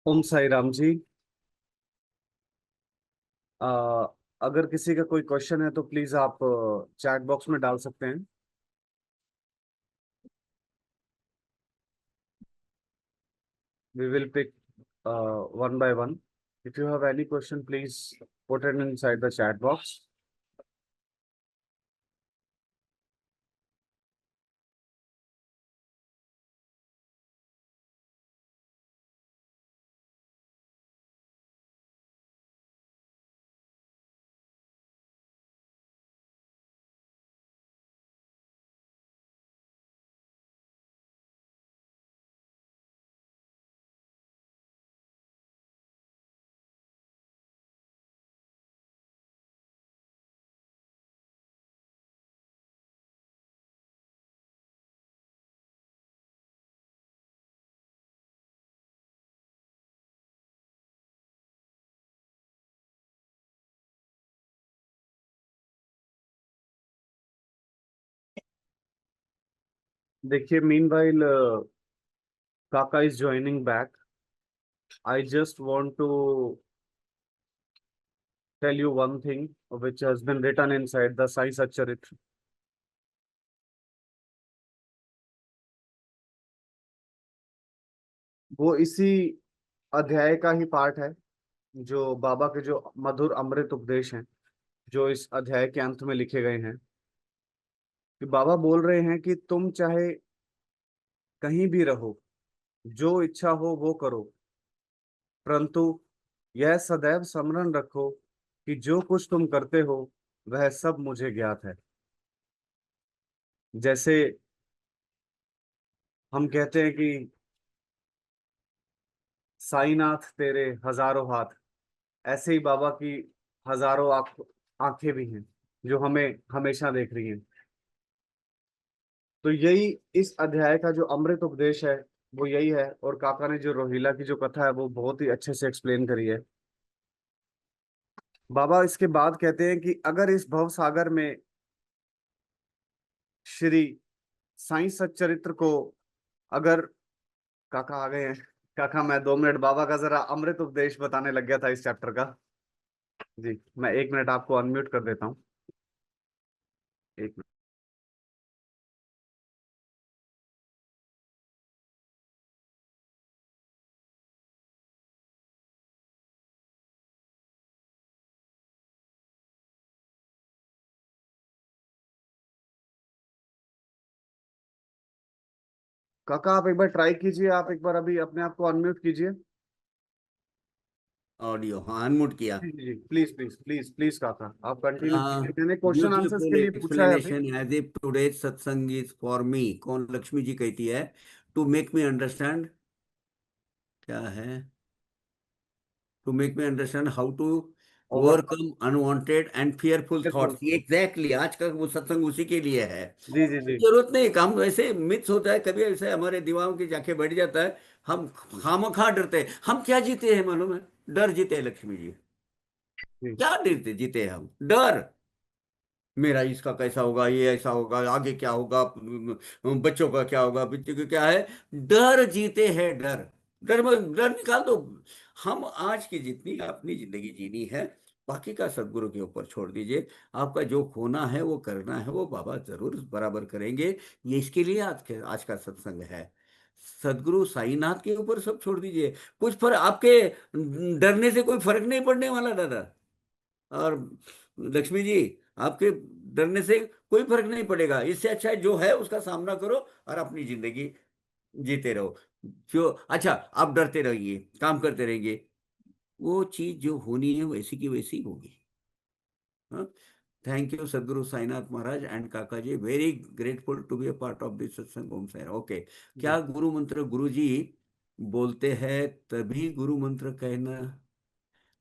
ओम साई राम जी। आ, अगर किसी का कोई क्वेश्चन है तो प्लीज आप चैट बॉक्स में डाल सकते हैं। We will pick one by one. If you have any question, please put it inside the chat box. देखिए, meanwhile Kaka is joining back. I just want to tell you one thing which has been written inside the Sai Satcharitra. वो इसी अध्याय का ही part है, जो बाबा के जो मधुर अमृत उपदेश हैं, जो इस अध्याय के अंत में लिखे गए हैं। कि बाबा बोल रहे हैं कि तुम चाहे कहीं भी रहो, जो इच्छा हो वो करो, परंतु यह सदैव स्मरण रखो कि जो कुछ तुम करते हो वह सब मुझे ज्ञात है। जैसे हम कहते हैं कि साईनाथ तेरे हजारों हाथ, ऐसे ही बाबा की हजारों आंखें भी हैं जो हमें हमेशा देख रही हैं। तो यही इस अध्याय का जो अमृत उपदेश है वो यही है। और काका ने जो रोहिला की जो कथा है वो बहुत ही अच्छे से एक्सप्लेन करी है। बाबा इसके बाद कहते हैं कि अगर इस भव सागर में श्री साईं सच्चरित्र को, अगर काका आ गए हैं। काका, मैं 2 मिनट बाबा का जरा अमृत उपदेश बताने लग गया था इस चैप्टर का। जी, मैं 1 मिनट आपको अनम्यूट कर देता हूँ। 1 मिनट। काका, आप एक बार ट्राई कीजिए, आप एक बार अभी अपने आप को अनम्यूट कीजिए। ऑडियो हाँ अनम्यूट किया। जी जी, प्लीज प्लीज प्लीज प्लीज काका, आप कंटिन्यू कीजिए। मैंने क्वेश्चन आंसर्स ब्यूटीफुल के लिए पूछा है अभी। एक्सप्लेनेशन एज इफ टुडे सत्संग इज फॉर मी। कौन? लक्ष्मी जी कहती है, टू मेक मी अंडरस्टैंड। क्या है? To make me understand how to over. Overcome unwanted and fearful thoughts. Exactly आज का वो सत्संग उसी के लिए है। जी जी जी जरूरत नहीं, काम वैसे मिथ्स होता है, कभी ऐसे हमारे दिमाग की जाके बैठ जाता है। हम खामखा डरते हैं। हम क्या जीते हैं मालूम है? डर जीते हैं लक्ष्मी जी। जी क्या डरते जीते हैं हम? डर। मेरा इसका कैसा होगा, ये ऐसा होगा, आगे क्या होगा, बच्चों का क्या होगा, बच्चों का क्या है। डर जीते हैं, डर। डर में डर निकाल दो। हम आज की जितनी अपनी जिंदगी जीनी है, बाकी का सदगुरु के ऊपर छोड़ दीजिए। आपका जो खोना है वो करना है, वो बाबा जरूर बराबर करेंगे। ये इसके लिए आज का सत्संग है। सदगुरु साईनाथ के ऊपर सब छोड़ दीजिए। कुछ फर्क आपके डरने से कोई फर्क नहीं पड़ने वाला दादा और लक्ष्मी जी, आपके डरने से कोई फर्क नहीं पड़ेगा। इससे अच्छा है जो है उसका सामना करो और अपनी जिंदगी जीते रहो। जो अच्छा, आप डरते रहिए, काम करते रहेंगे, वो चीज जो होनी है वैसी की वैसी होगी। हाँ। थैंक यू सदगुरु Sainath Maharaj and Kaka ji, very grateful to be a part of this satsang. Om Sai. Okay. जी। क्या गुरु मंत्र गुरु जी बोलते हैं तभी गुरु मंत्र कहना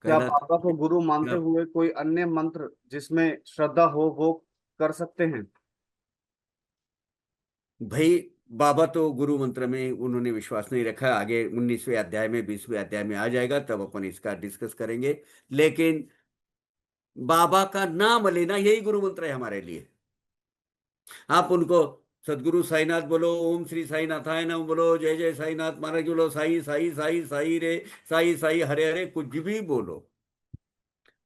क्या कहलाता बाबा को है? गुरु मानते क्या हुए कोई अन्य मंत्र जिसमें श्रद्धा हो वो कर सकते हैं? भाई, बाबा तो गुरु मंत्र में उन्होंने विश्वास नहीं रखा। आगे 19वें अध्याय में 20वें अध्याय में आ जाएगा, तब अपन इसका डिस्कस करेंगे। लेकिन बाबा का नाम लेना यही गुरु मंत्र है हमारे लिए। आप उनको सदगुरु साईनाथ बोलो, ओम श्री साईनाथाय नमः बोलो, जय जय साईनाथ महाराज बोलो, साई साई साई साई रे, साई साई हरे हरे, कुछ भी बोलो,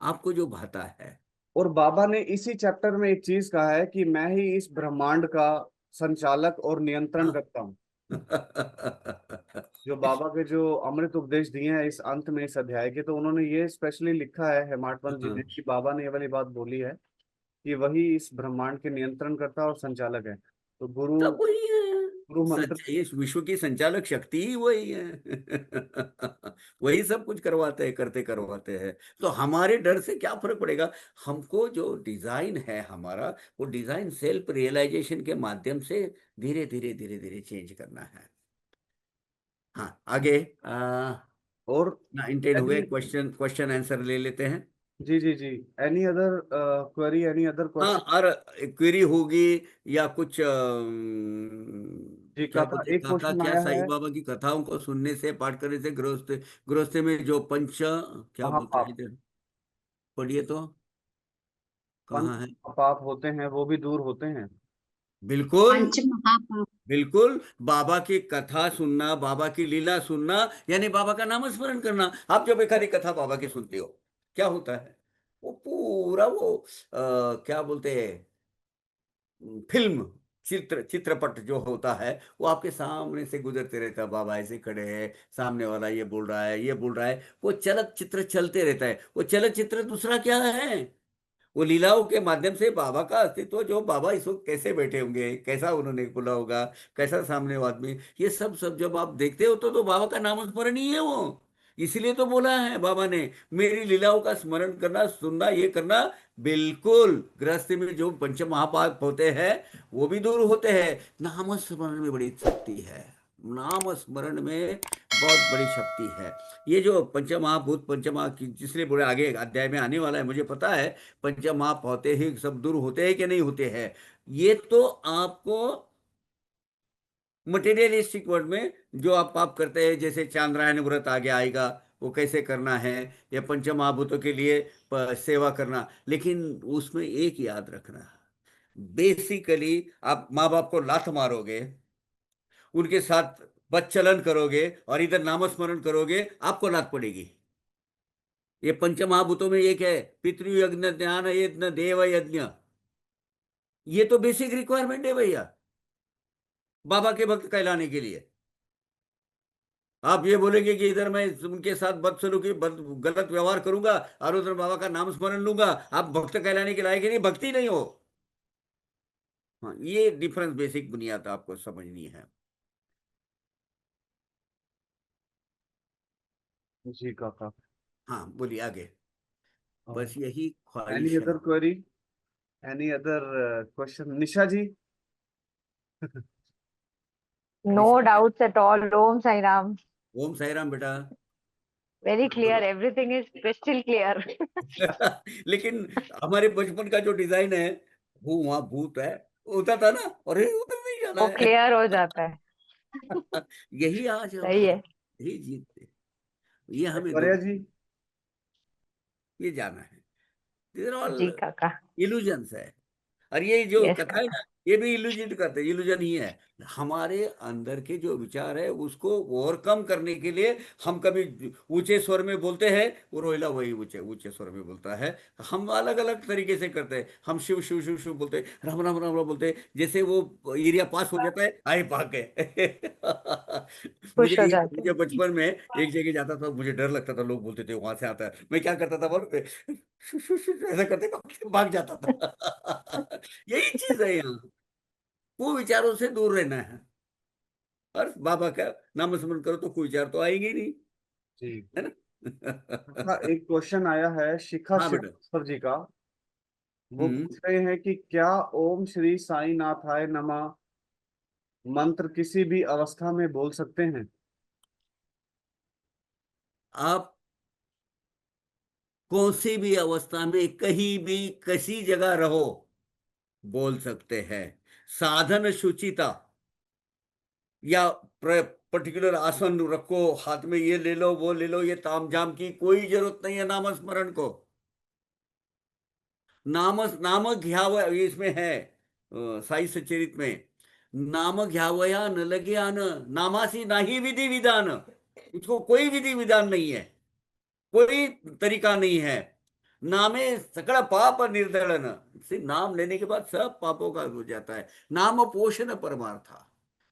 आपको जो भाता है। और बाबा ने इसी चैप्टर में एक चीज कहा है कि मैं ही इस ब्रह्मांड का संचालक और नियंत्रण हाँ। करता हूँ। जो बाबा के जो अमृत उपदेश दिए हैं इस अंत में इस अध्याय के, तो उन्होंने ये स्पेशली लिखा है हेमाडपंत जी ने हाँ। कि बाबा ने ये वाली बात बोली है कि वही इस ब्रह्मांड के नियंत्रण करता और संचालक है। तो गुरु सब वही है। गुरु मंत्र। सच, ये विश्व की संचालक शक्ति ही वही है। वही सब कुछ करवाते हैं, करते करवाते हैं। तो हमारे डर से क्या फर्क पड़ेगा? हमको जो डिजाइन है हमारा, वो डिजाइन सेल्फ रियलाइजेशन के माध्यम से धीरे धीरे धीरे धीरे चेंज करना है। हाँ, आगे। और 9-10 हो एनी गए, क्वेश्चन क्वेश्चन आंसर ले लेते हैं। जी जी जी। Any other query, any other हाँ, क्वेश्चन? और क्वेरी होगी या कुछ जी क्या काका, बोलते, एक काका क्वेश्चन क्या आया साईं है। बाबा की कथाओं को सुनने से, पाठ करने से गृहस्थ गृहस्थ में जो पंच क्या बोलते हैं महापाप, इधर, पढ़िए तो, पंच कहाँ है? पाप होते हैं वो भी दूर होते हैं। बिल्कुल। पंच महापाप। बिल्कुल, बाबा की कथा सुनना, बाबा की लीला सुनना, यानी बाबा का नाम स्मरण करना। आप जब एक आधी कथा बाबा की सुनते हो, क्या होता है? वो पूरा वो क्या बोलते हैं, फिल्म, चित्रपट जो होता है, वो आपके सामने से गुजरते रहता है। बाबा ऐसे खड़े हैं, सामने वाला ये बोल रहा है, ये बोल रहा है, वो चलत चित्र चलते रहता है। वो चलत चित्र दूसरा क्या है? वो लीलाओं के माध्यम से बाबा का अस्तित्व, जो बाबा इस वक्त कैसे बैठे होंगे, कैसा उन्होंने बोला होगा, कैसा सामने वो आदमी, ये सब सब जब आप देखते हो तो बाबा का नामस्मरण ही है वो। इसलिए तो बोला है बाबा ने, मेरी लीलाओं का स्मरण करना, सुनना, ये करना। बिल्कुल, गृहस्थी में जो पंच महापाप होते हैं वो भी दूर होते हैं। नाम स्मरण में बड़ी शक्ति है। नाम स्मरण में बहुत बड़ी शक्ति है। ये जो पंचमहाभूत, पंचमहा की जिसने बोले, आगे अध्याय में आने वाला है, मुझे पता है। पंचमहाप होते ही सब दूर होते हैं कि नहीं होते हैं? ये तो आपको मटेरियलिस्टिक वर्ल्ड में जो आप पाप करते हैं, जैसे चांद्रायण व्रत आगे आएगा, वो कैसे करना है, या पंचमहाभूतों के लिए सेवा करना। लेकिन उसमें एक याद रखना, बेसिकली आप माँ बाप को लात मारोगे, उनके साथ बदचलन करोगे और इधर नामस्मरण करोगे, आपको लात पड़ेगी। ये पंचमहाभूतों में एक है, पितृयज्ञ ज्ञान यज्ञ देव यज्ञ। ये तो बेसिक रिक्वायरमेंट है भैया, बाबा के भक्त कहलाने के लिए। आप ये बोलेंगे कि इधर मैं उनके साथ बदसलूकी, गलत व्यवहार करूंगा और उधर बाबा का नाम स्मरण लूंगा, आप भक्त कहलाने के लायक ही नहीं, भक्ति नहीं हो। हाँ, ये डिफरेंस, बेसिक बुनियाद आपको समझनी है। जी काका। हाँ, बोलिए आगे। बस यही एनी ख्वाहिश है। Other query, any other question? Nisha ji. No Nisha ji, doubts at all. Om Sai Ram. Om Sai Ram बेटा। Very हाँ, clear. बोलो। Everything is crystal clear. लेकिन हमारे बचपन का जो डिजाइन है, वो वहां भूत है, होता था ना, अरे उधर नहीं जाना वो है। क्लियर हो जाता है। यही आज है सही हमारा, है। यही जीतते, ये हमें ऐश्वर्या दुनिया, जी। ये जाना है। दीज ऑल जी काका। इल्यूजन्स है। और ये जो यस कथा है काका। ना, ये भी इल्यूजन करते, इल्यूजन ही है। हमारे अंदर के जो विचार है उसको ओवरकम करने के लिए हम कभी ऊंचे स्वर में बोलते हैं, वो रोहिला वही ऊंचे ऊंचे स्वर में बोलता है। हम अलग अलग तरीके से करते हैं, हम शिव शिव शिव शिव बोलते हैं, राम राम राम राम बोलते हैं, जैसे वो एरिया पास हो जाता है, आए भाग गए। मुझे खुश हो जाते मुझे हैं। बचपन में एक जगह जाता था, मुझे डर लगता था, लोग बोलते थे वहां से आता है, मैं क्या करता था बोल, ऐसा करते भाग जाता था। यही चीज है यहाँ, वो विचारों से दूर रहना है। और बाबा का नाम स्मरण करो तो कोई विचार तो आएंगे ही नहीं, जी। है ना। अच्छा, एक क्वेश्चन आया है शिखा हाँ बेटा। श्रीवास्तव जी का। वो हम्म। पूछ रहे हैं कि क्या ओम श्री साई नाथाय नमः मंत्र किसी भी अवस्था में बोल सकते हैं? आप कौन सी भी अवस्था में कहीं भी किसी जगह रहो, बोल सकते हैं। साधन शुचिता या पर्टिकुलर आसन रखो, हाथ में ये ले लो वो ले लो, ये तामझाम की कोई जरूरत नहीं है नाम स्मरण को। नाम नाम घ्याव इसमें है, साई सचरित में, नाम घ्यावया न लगे आन, नामासी नाही विधि विधान। उसको कोई विधि विधान नहीं है, कोई तरीका नहीं है। नामे सकल पाप निर्दलन, सिर्फ नाम लेने के बाद सब पापों का हो जाता है। नाम पोषण परमार्था,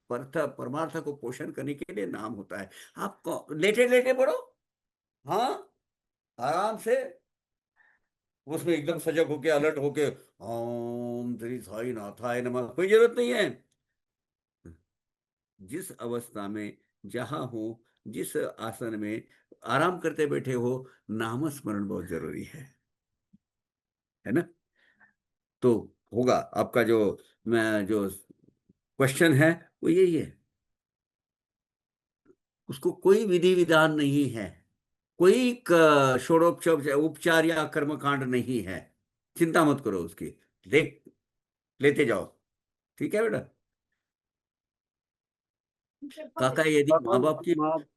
परमार्थ को पोषण करने के लिए नाम होता है। आप लेटे लेटे पढ़ो, हाँ, आराम से, उसमें एकदम सजग होके अलर्ट होके ओम श्री साई नाथाय नमः, कोई जरूरत नहीं है। जिस अवस्था में जहां हो, जिस आसन में आराम करते बैठे हो, नाम स्मरण बहुत जरूरी है ना। तो होगा आपका जो, मैं जो क्वेश्चन है वो यही है, उसको कोई विधि विधान नहीं है, कोई षोडोपचार उपचार या कर्मकांड नहीं है। चिंता मत करो उसकी, देख लेते जाओ, ठीक है बेटा। काका यदि माँ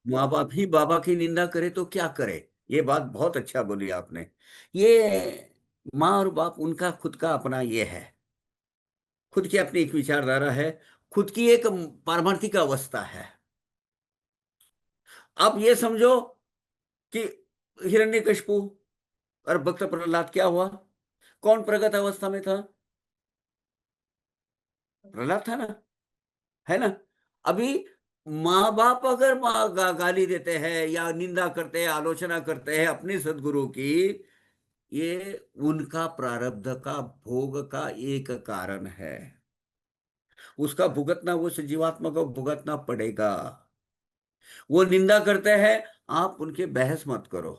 माँ बाप ही बाबा की निंदा करे तो क्या करे, ये बात बहुत अच्छा बोली आपने। ये माँ और बाप उनका खुद का अपना ये है, खुद की अपनी एक विचारधारा है, खुद की एक पारमार्थिक अवस्था है। आप ये समझो कि हिरण्यकशिपु और भक्त प्रहलाद क्या हुआ, कौन प्रगत अवस्था में था, प्रहलाद था ना, है ना। अभी माँ बाप अगर गाली देते हैं या निंदा करते हैं, आलोचना करते हैं अपने सदगुरु की, ये उनका प्रारब्ध का भोग का एक कारण है, उसका भुगतना, वो जीवात्मा को भुगतना पड़ेगा। वो निंदा करते हैं, आप उनके बहस मत करो,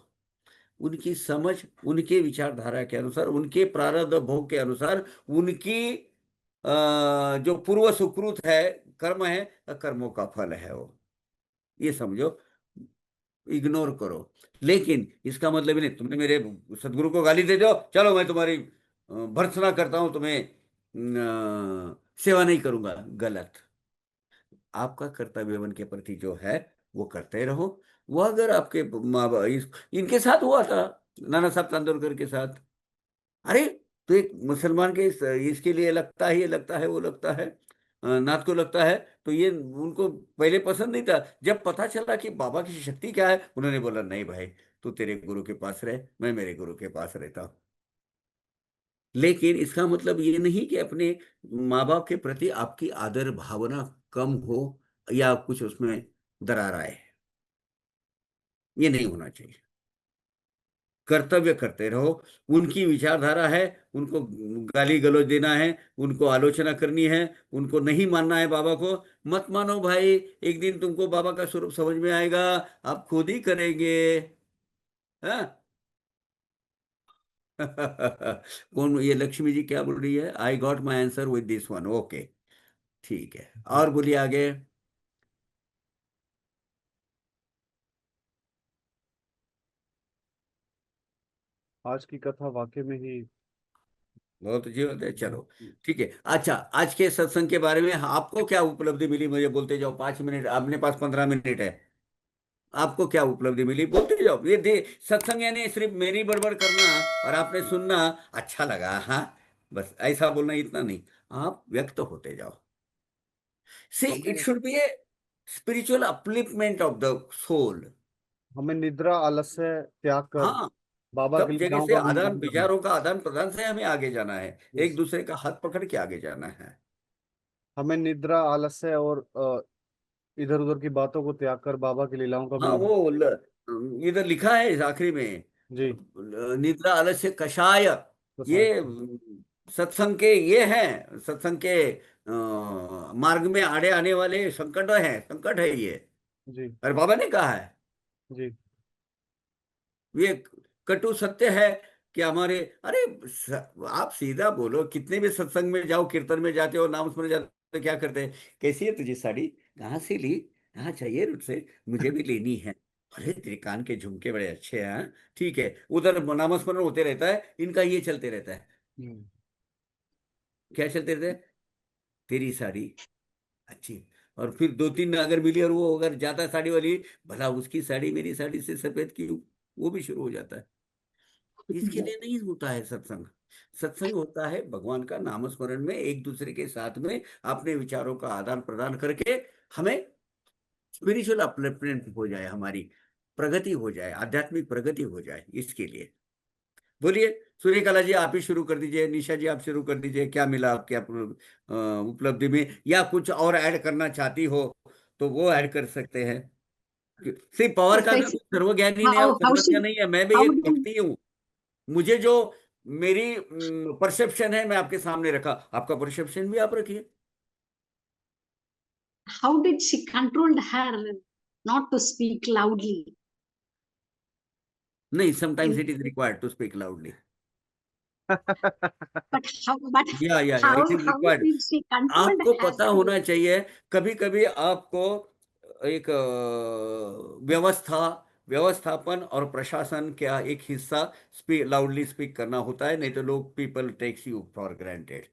उनकी समझ, उनके विचारधारा के अनुसार, उनके प्रारब्ध भोग के अनुसार, उनकी जो पूर्व सुकृत है, कर्म है, कर्मों का फल है वो, ये समझो, इग्नोर करो। लेकिन इसका मतलब ही नहीं तुमने मेरे सदगुरु को गाली दे दो, चलो मैं तुम्हारी भर्त्सना करता हूं, तुम्हें सेवा नहीं करूंगा, गलत। आपका कर्तव्य उनके प्रति जो है वो करते रहो। वो अगर आपके माँ बाप इनके साथ हुआ था, नाना साहब तेंदुलकर के साथ, अरे तो एक मुसलमान के इसके लिए लगता है, ये लगता है, वो लगता है, नाथ को लगता है, तो ये उनको पहले पसंद नहीं था। जब पता चला कि बाबा की शक्ति क्या है, उन्होंने बोला नहीं भाई, तू तेरे गुरु के पास रहे, मैं मेरे गुरु के पास रहता हूँ। लेकिन इसका मतलब ये नहीं कि अपने माँ बाप के प्रति आपकी आदर भावना कम हो या कुछ उसमें दरार आए, ये नहीं होना चाहिए। कर्तव्य करते रहो, उनकी विचारधारा है, उनको गाली गलौज देना है, उनको आलोचना करनी है, उनको नहीं मानना है बाबा को, मत मानो भाई। एक दिन तुमको बाबा का स्वरूप समझ में आएगा, आप खुद ही करेंगे, हाँ। कौन ये लक्ष्मी जी क्या बोल रही है, I got my answer with this one, okay, ठीक है, और बोलिए आगे। आज की कथा वाकई में ही बहुत अच्छी बात है, चलो बहुत- ठीक है। अच्छा, आज के सत्संग के बारे में आपको क्या उपलब्धि मिली, मुझे बोलते जाओ, 5 मिनट, अपने पास 15 मिनट है। आपको क्या उपलब्धि मिली, बोलते जाओ। ये दे सत्संग यानी सिर्फ मेरी बड़बड़ करना और आपने सुनना, अच्छा लगा, हाँ, बस ऐसा बोलना, इतना नहीं, आप व्यक्त होते जाओ। See it should be a spiritual upliftment of the soul. हमें निद्रा आलस्य त्याग कर हाँ, बाबा की सब जगह लीलाओं से का आदान मिलन करना। विचारों का आदान प्रदान से हमें आगे जाना है, एक यस। दूसरे का हाथ पकड़ के आगे जाना है। हमें निद्रा आलस्य और इधर उधर की बातों को त्याग कर बाबा की लीलाओं का हाँ, मिलन। वो इधर लिखा है इस आखिरी में, जी। निद्रा आलस्य कषाय, तो ये शायद। सत्संग के ये हैं, सत्संग के मार्ग में आड़े आने वाले संकट है ये। जी। और बाबा ने कहा है, जी। ये कटु सत्य है कि हमारे, अरे आप सीधा बोलो, कितने भी सत्संग में जाओ, कीर्तन में जाते हो, नाम सुनने जाते हो, तो क्या करते हैं, कैसी है तुझे साड़ी, कहाँ से ली, कहाँ चाहिए रुझसे, मुझे भी लेनी है, अरे तेरे कान के झुमके बड़े अच्छे हैं, हाँ? ठीक है, उधर नामस्मरण होते रहता है, इनका ये चलते रहता है, हम्म। क्या चलते रहता है, तेरी साड़ी अच्छी, और फिर दो तीन अगर मिली और वो अगर ज्यादा साड़ी वाली, भला उसकी साड़ी मेरी साड़ी से सफेद क्यों, वो भी शुरू हो जाता है। इसके लिए नहीं होता है सत्संग। सत्संग होता है भगवान का नामस्मरण में, एक दूसरे के साथ में अपने विचारों का आदान प्रदान करके हमें स्पिरिचुअल अपलिफ्टमेंट हो जाए, हमारी प्रगति हो जाए, आध्यात्मिक प्रगति हो जाए, इसके लिए। बोलिए सूर्यकला जी, आप ही शुरू कर दीजिए, निशा जी आप शुरू कर दीजिए, क्या मिला आपके उपलब्धि में, या कुछ और ऐड करना चाहती हो तो वो ऐड कर सकते हैं। सिर्फ पवार Yes, का yes. सर्वज्ञानी नहीं है, How सर्वज्ञ should नहीं है, मैं भी how एक do व्यक्ति हूँ। मुझे जो मेरी परसेप्शन है मैं आपके सामने रखा, आपका परसेप्शन भी आप रखिए। how did she controlled her not to speak loudly? नहीं, sometimes In, it is required to speak loudly. but या how इट इज how रिक्वायर्ड। did she controlled आपको पता herself? होना चाहिए, कभी कभी आपको एक व्यवस्था, व्यवस्थापन और प्रशासन का एक हिस्सा लाउडली स्पीक करना होता है, नहीं तो लोग people takes you for granted.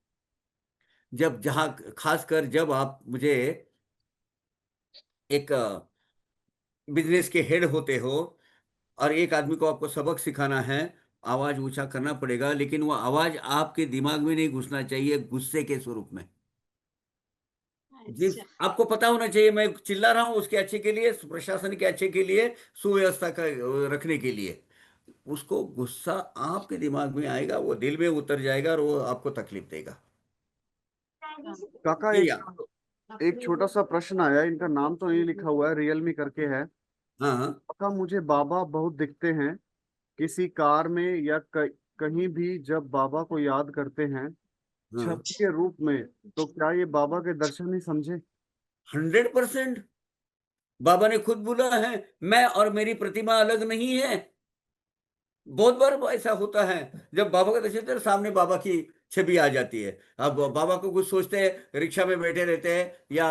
जब जहाँ खासकर जब आप मुझे एक बिजनेस के हेड होते हो और एक आदमी को आपको सबक सिखाना है, आवाज ऊंचा करना पड़ेगा, लेकिन वो आवाज आपके दिमाग में नहीं घुसना चाहिए गुस्से के स्वरूप में। जिस अच्छा, आपको पता होना चाहिए मैं चिल्ला रहा हूं उसके अच्छे के लिए, प्रशासन के अच्छे के लिए, सुव्यवस्था का रखने के लिए, उसको गुस्सा आपके दिमाग में आएगा, वो दिल में उतर जाएगा और वो आपको तकलीफ देगा। काका, ये एक याद। एक छोटा सा प्रश्न आया, इनका नाम तो नहीं लिखा हुआ है, रियलमी करके है। हाँ हाँ काका, मुझे बाबा बहुत दिखते हैं किसी कार में या कहीं भी, जब बाबा को याद करते हैं हाँ, छवि के रूप में, तो क्या ये बाबा के दर्शन ही समझे? 100%। बाबा ने खुद बोला है, मैं और मेरी प्रतिमा अलग नहीं है। बहुत बार ऐसा होता है, जब बाबा का दर्शन करते हैं, सामने बाबा की छवि आ जाती है। अब बाबा को कुछ सोचते हैं, रिक्शा में बैठे रहते हैं या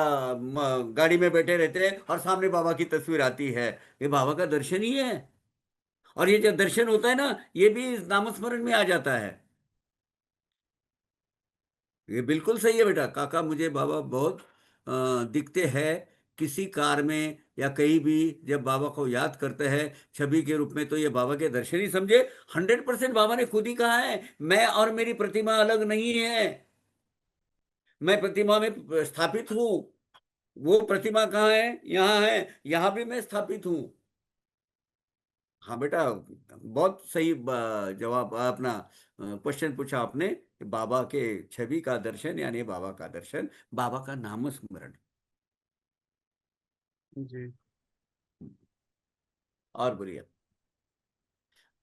गाड़ी में बैठे रहते हैं और सामने बाबा की तस्वीर आती है, ये बाबा का दर्शन ही है। और ये जब दर्शन होता है ना, ये भी इस नामस्मरण में आ जाता है। ये बिल्कुल सही है बेटा, काका मुझे बाबा बहुत दिखते हैं किसी कार में या कहीं भी, जब बाबा को याद करते हैं छवि के रूप में, तो ये बाबा के दर्शन ही समझे। 100% बाबा ने खुद ही कहा है, मैं और मेरी प्रतिमा अलग नहीं है, मैं प्रतिमा में स्थापित हूँ। वो प्रतिमा कहाँ है, यहाँ है, यहाँ भी मैं स्थापित हूँ। हाँ बेटा, बहुत सही जवाब अपना क्वेश्चन पूछा आपने, बाबा के छवि का दर्शन यानी बाबा का दर्शन, बाबा का नामस्मरण। जी। और बोलिए,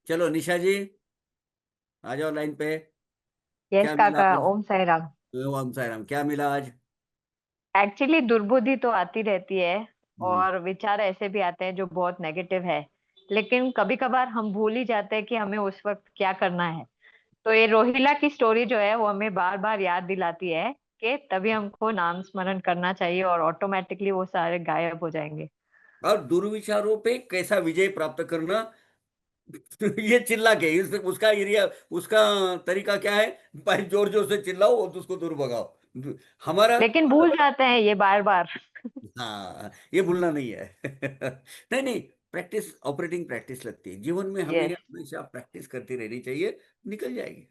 चलो निशा जी आ जाओ लाइन पे। यस क्या मिला काका, आज? ओम साई राम। ओम साई राम, क्या मिला आज? एक्चुअली दुर्बुद्धि तो आती रहती है, हम्म। और विचार ऐसे भी आते हैं जो बहुत नेगेटिव है, लेकिन कभी कभार हम भूल ही जाते हैं कि हमें उस वक्त क्या करना है। तो ये रोहिला की स्टोरी जो है वो हमें बार बार याद दिलाती है कि तभी हमको नाम स्मरण करना चाहिए, और ऑटोमेटिकली वो सारे गायब हो जाएंगे। और दुर्विचारों पे कैसा विजय प्राप्त करना, ये चिल्ला के उसका एरिया, उसका तरीका क्या है, भाई जोर जोर से चिल्लाओ और उसको दूर भगाओ। हमारा, लेकिन भूल जाते हैं ये बार बार। हाँ ये भूलना नहीं है। नहीं नहीं, प्रैक्टिस, ऑपरेटिंग प्रैक्टिस लगती है जीवन में, हमें यस। हमेशा प्रैक्टिस करती रहनी चाहिए, निकल जाएगी।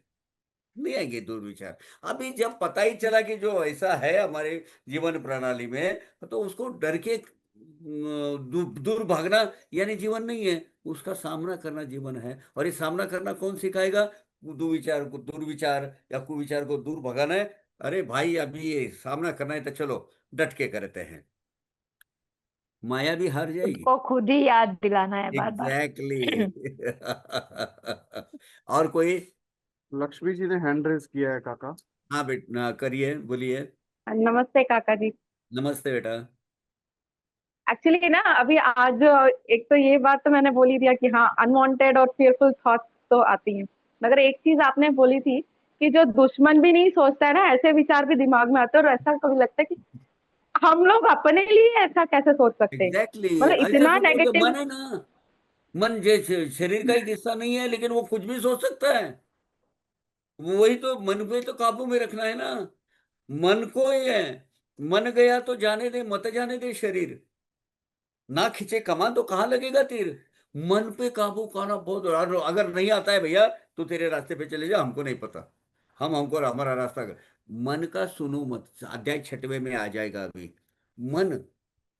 नहीं आएंगे दुर्विचार। अभी जब पता ही चला कि जो ऐसा है हमारे जीवन प्रणाली में, तो उसको डर के दूर भागना यानी जीवन नहीं है, उसका सामना करना जीवन है। और ये सामना करना कौन सिखाएगा? दुर्विचार या कुविचार को दूर भगाना है। अरे भाई अभी ये सामना करना है तो चलो डट के करते हैं, माया भी हार खुद जाएगी। को खुद ही याद दिलाना है बार बार। एग्जैक्टली और कोई? लक्ष्मी जी ने हैंड रेज किया है काका। हाँ बेटा करिए, बोलिए। नमस्ते काका जी। नमस्ते बेटा। एक्चुअली ना अभी आज एक तो ये बात तो मैंने बोल ही दिया कि हाँ अनवांटेड और फियरफुल थॉट्स तो आती हैं, मगर एक चीज आपने बोली थी कि जो दुश्मन भी नहीं सोचता है ना, ऐसे विचार भी दिमाग में आते हैं, और ऐसा कभी लगता है कि हम लोग अपने लिए ऐसा कैसे सोच सकते हैं। एग्जैक्टली मतलब ऐसा इतना सोचो, जो मन नेगेटिव। है ना, मन जैसे शरीर का एक हिस्सा नहीं है, लेकिन वो कुछ भी सोच सकता है। वही तो, मन पे तो काबू में रखना है ना, मन को ही है। मन गया तो जाने दे, मत जाने दे शरीर, ना खींचे कमान तो कहाँ लगेगा तीर। मन पे काबू पाना बहुत, और अगर नहीं आता है भैया तो तेरे रास्ते पे चले जा, हमको नहीं पता, हमको हमारा रास्ता मन का सुनो मत, अध्याय 6वें में आ जाएगा अभी। मन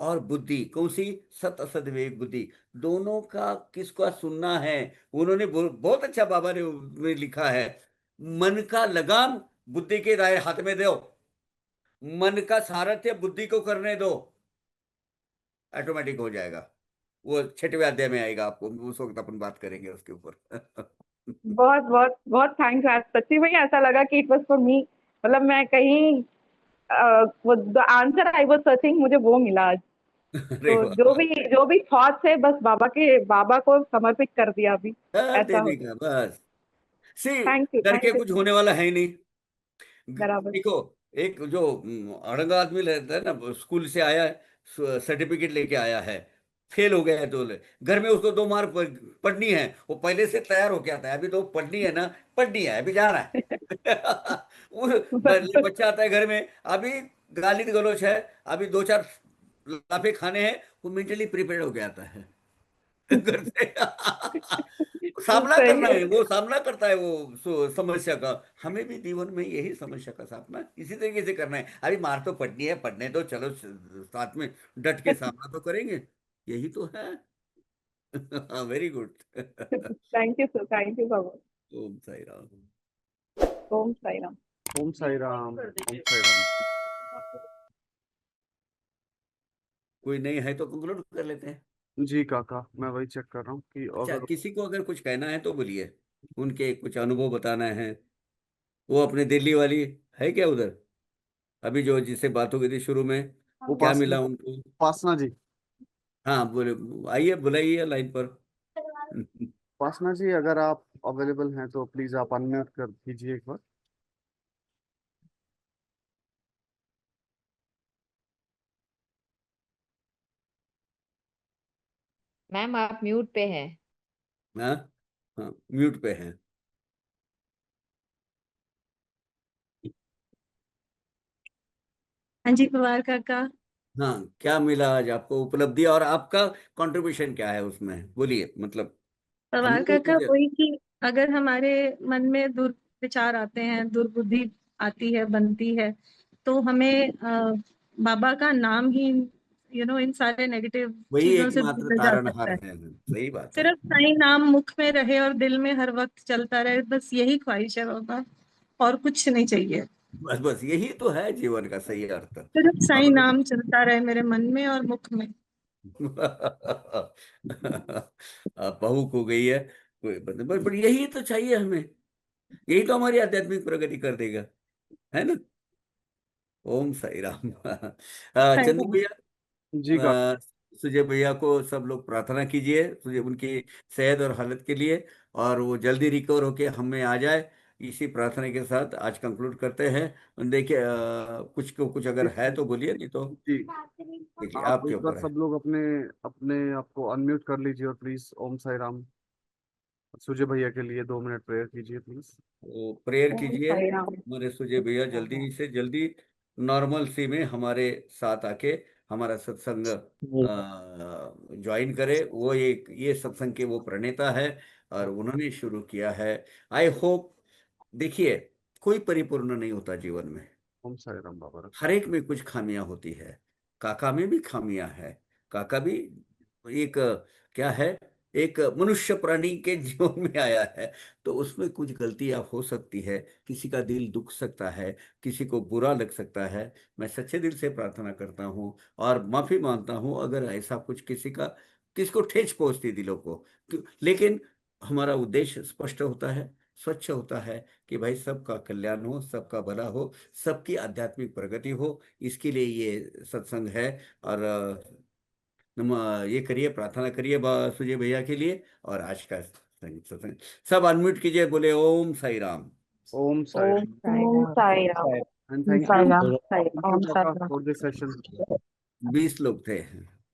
और बुद्धि कौन सी? सत असत विवेक बुद्धि, दोनों का किसका सुनना है? उन्होंने बहुत अच्छा बाबा ने में लिखा है, मन का लगाम बुद्धि के दाएं हाथ में दो, मन का सारथ्य बुद्धि को करने दो, ऑटोमेटिक हो जाएगा। वो 6वें अध्याय में आएगा, आपको उस वक्त अपन बात करेंगे उसके ऊपर। बहुत बहुत बहुत थैंक्स आज, सच्ची में ऐसा लगा कि इट वाज फॉर मी। मतलब मैं कहीं वो the answer I was searching, मुझे वो मिला आज। अरे तो वाह, जो भी थॉट्स है बस बाबा को समर्पित कर दिया अभी। ऐसा हो। देने का बस। सी, डर के थैंक यू कुछ होने वाला है ही नहीं। बराबर। देखो, एक जो अड़ंग आदमी रहता है ना, स्कूल से आया है, सर्टिफिकेट लेके आया है, फेल हो गया है, तो घर में उसको 2 मार पढ़नी है, वो पहले से तैयार होके आता है, अभी तो पढ़नी है ना, पढ़नी है, अभी जाना है। वो बच्चा आता है घर में, अभी गाली गलौज है, अभी 2-4 लाफे खाने हैं, वो मेंटली प्रिपेयर होके आता है घर से। सामना सही करना है। है, वो सामना करता है वो समस्या का। हमें भी जीवन में यही समस्या का सामना इसी तरीके से करना है। अरे मार तो पड़नी है, पढ़ने तो चलो, साथ में डट के सामना तो करेंगे, यही तो है। Very good. Thank you sir, thank you Baba. Om Sai Ram. Om Sai Ram. Om Sai Ram, Om Sai Ram. कोई नहीं है तो कंक्लूड कर लेते हैं। जी काका, मैं वही चेक कर रहा हूँ कि अच्छा, अगर किसी को अगर कुछ कहना है तो बोलिए, उनके कुछ अनुभव बताना है। वो अपने दिल्ली वाली है क्या उधर, अभी जो जिससे बात हो गई थी शुरू में, क्या उपासना, मिला उनको? उपासना जी। हाँ बोले, आइए बुलाइए लाइन पर। उपासना जी, अगर आप अवेलेबल हैं तो प्लीज आप अनम्यूट कर दीजिए एक बार। मैम आप म्यूट पे हैं। हाँ, हाँ म्यूट पे हैं। हाँ जी पवार काका। हाँ, क्या मिला आज आपको उपलब्धि, और आपका कंट्रीब्यूशन क्या है उसमें, बोलिए, मतलब पवार हमने तो काका कुछ। वही कि अगर हमारे मन में दुर्विचार आते हैं, दुर्बुद्धि आती है, बनती है, तो हमें बाबा का नाम ही इन सारे नेगेटिव वही चीजों से दूर एकमात्र ले जा तारणहार सकता है। है, सही बात है। सिर्फ साईं नाम मुख में रहे और दिल में हर वक्त चलता रहे, बस यही ख्वाहिश है बाबा, और कुछ नहीं चाहिए। बस बस यही तो है जीवन का सही अर्थ। सिर्फ साईं बाबा नाम चलता रहे मेरे मन में और मुख में। भावुक हो गई है, कोई but यही तो चाहिए हमें, यही तो हमारी आध्यात्मिक प्रगति कर देगा, है ना। ओम साई राम। साईं चंदू राम। भैया, जी काका। अ, सुजय भैया को सब लोग प्रार्थना कीजिए, सुजय उनकी सेहत और हालत के लिए, और वो जल्दी रिकवर होके हमें आ जाए। इसी प्रार्थना के साथ आज कंक्लूड करते हैं। देखिए, कुछ को कुछ अगर है तो बोलिए, नहीं तो जी, देखिए आप आपके एक बार ऊपर है। सब लोग अपने अपने आपको अनम्यूट कर लीजिए और प्लीज ओम साई राम सुजय भैया के लिए 2 मिनट प्रेयर कीजिए प्लीज। तो प्रेयर ओम कीजिए, साई राम। हमारे सुजय भैया जल्दी से जल्दी नॉर्मल सी में हमारे साथ आके हमारा सत्संग ज्वाइन करे। वो एक ये सत्संग के वो प्रणेता है और उन्होंने शुरू किया है। आई होप, देखिए कोई परिपूर्ण नहीं होता जीवन में। ओम साई राम बाबा। हर एक में कुछ खामियां होती है। काका में भी खामियां है। काका भी एक क्या है, एक मनुष्य प्राणी के जीवन में आया है, तो उसमें कुछ गलतियां हो सकती है, किसी का दिल दुख सकता है, किसी को बुरा लग सकता है। मैं सच्चे दिल से प्रार्थना करता हूँ और माफी मांगता हूँ अगर ऐसा कुछ किसी को ठेस पहुंचती दिलों को। लेकिन हमारा उद्देश्य स्पष्ट होता है, स्वच्छ होता है कि भाई सबका कल्याण हो, सबका भला हो, सबकी आध्यात्मिक प्रगति हो। इसके लिए ये सत्संग है। और ये करिए, प्रार्थना करिए सुजय भैया के लिए। और आज का सत्संग सब अनम्यूट कीजिए, बोले Om Sai Ram. Om Sai Om Ram. Sai Om Ram. Sai Ram. And Om thank Sai you, Ram. Thank you Om Sai Kaka Ram. For this session. 20 लोग थे।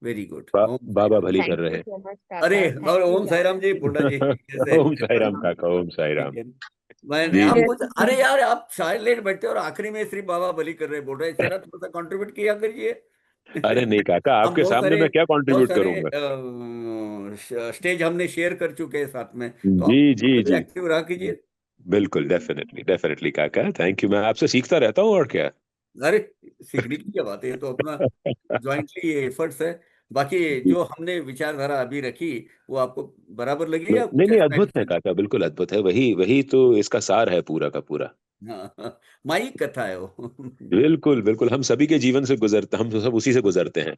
Very good. बा, ओम साई बाबा राम। भली कर थैंक रहे यू हैं। सो मच अरे, काका, और थैंक यू ओम साई राम जी, पुंडा जी कैसे? ओम साई राम काका, ओम साई राम मैंने जी जी। आपको, अरे यार आप शायद लेट बैठते हो और आखिरी में श्री बाबा बलि कर रहे, बोल रहे जरा थोड़ा सा कंट्रीब्यूट किया करिए। अरे नहीं काका, हम आपके सामने मैं क्या बहुत कंट्रीब्यूट सारे करूंगा। स्टेज हमने शेयर कर चुके हैं साथ में, तो जी आप जी भी जी, एक्टिव रहा कीजिए। बिल्कुल, डेफिनेटली डेफिनेटली काका, थैंक यू। मैं आपसे सीखता रहता हूँ और क्या। अरे सीखने की क्या बात है, ये तो अपना ज्वाइंटली ये एफर्ट्स है। बाकी जी। जो हमने विचारधारा अभी रखी वो आपको बराबर लगी नहीं या नहीं कुछ नहीं, ऐसा अद्भुत है addition? काका, बिल्कुल अद्भुत है। वही वही तो इसका सार है पूरा का पूरा। हाँ हाँ, माई कथा है वो। बिल्कुल बिल्कुल, हम सभी के जीवन से गुजरते, हम सब उसी से गुजरते हैं।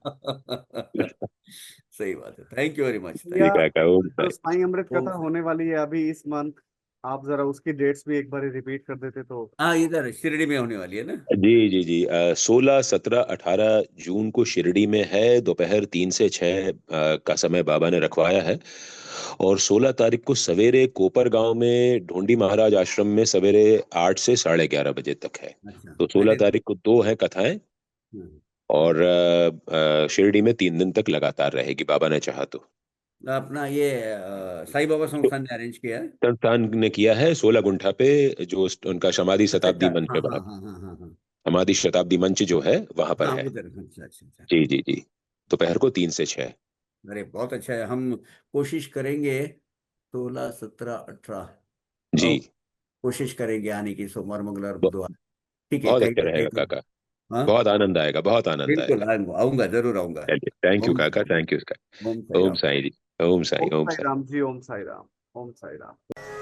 सही बात है। Thank you very much. जी या काका, ओम जो साई। साई अमृत ओम कथा होने वाली है अभी इस मंथ, आप जरा उसकी डेट्स भी एक बार रिपीट कर देते तो। हाँ, इधर शिरडी में होने वाली है ना। जी जी जी, 16, 17, 18 जून को शिरडी में है। दोपहर 3 से 6 का समय बाबा ने रखवाया है। और 16 तारीख को सवेरे कोपर गांव में ढोंडी महाराज आश्रम में सवेरे 8 से 11:30 बजे तक है। अच्छा, तो 16 मैंने तारीख को 2 है कथाएं। और शिरडी में 3 दिन तक लगातार रहेगी, बाबा ने चाहा तो। अपना ये साईं बाबा तो संस्थान ने अरेंज किया है। संस्थान ने किया है 16 गुंठा पे, जो उनका समाधि अच्छा अच्छा, शताब्दी मंच हाँ है हाँ वहां। हाँ हाँ हाँ हाँ समाधि शताब्दी मंच जो है वहां पर हाँ, है। उधर। अच्छा अच्छा अच्छा। जी जी जी, दोपहर को 3 से 6। अरे बहुत अच्छा है, हम कोशिश करेंगे 16, 17, 18 जी, और कोशिश करेंगे आने की, सोमवार मंगलवार ब- बुधवार। ठीक है, बहुत कहीं अच्छा ना कहीं रहेगा तो। काका। हाँ, बहुत आनंद आएगा, बहुत आनंद बिल्कुल आएगा। आऊंगा आऊंगा, जरूर आऊंगा। चलिए, थैंक यू ओम काका, साई थैंक यू। ओम साई ओम राम। साई जी, ओम साई, ओम ओम साई साई। राम जी, ओम साई राम। ओम साई राम।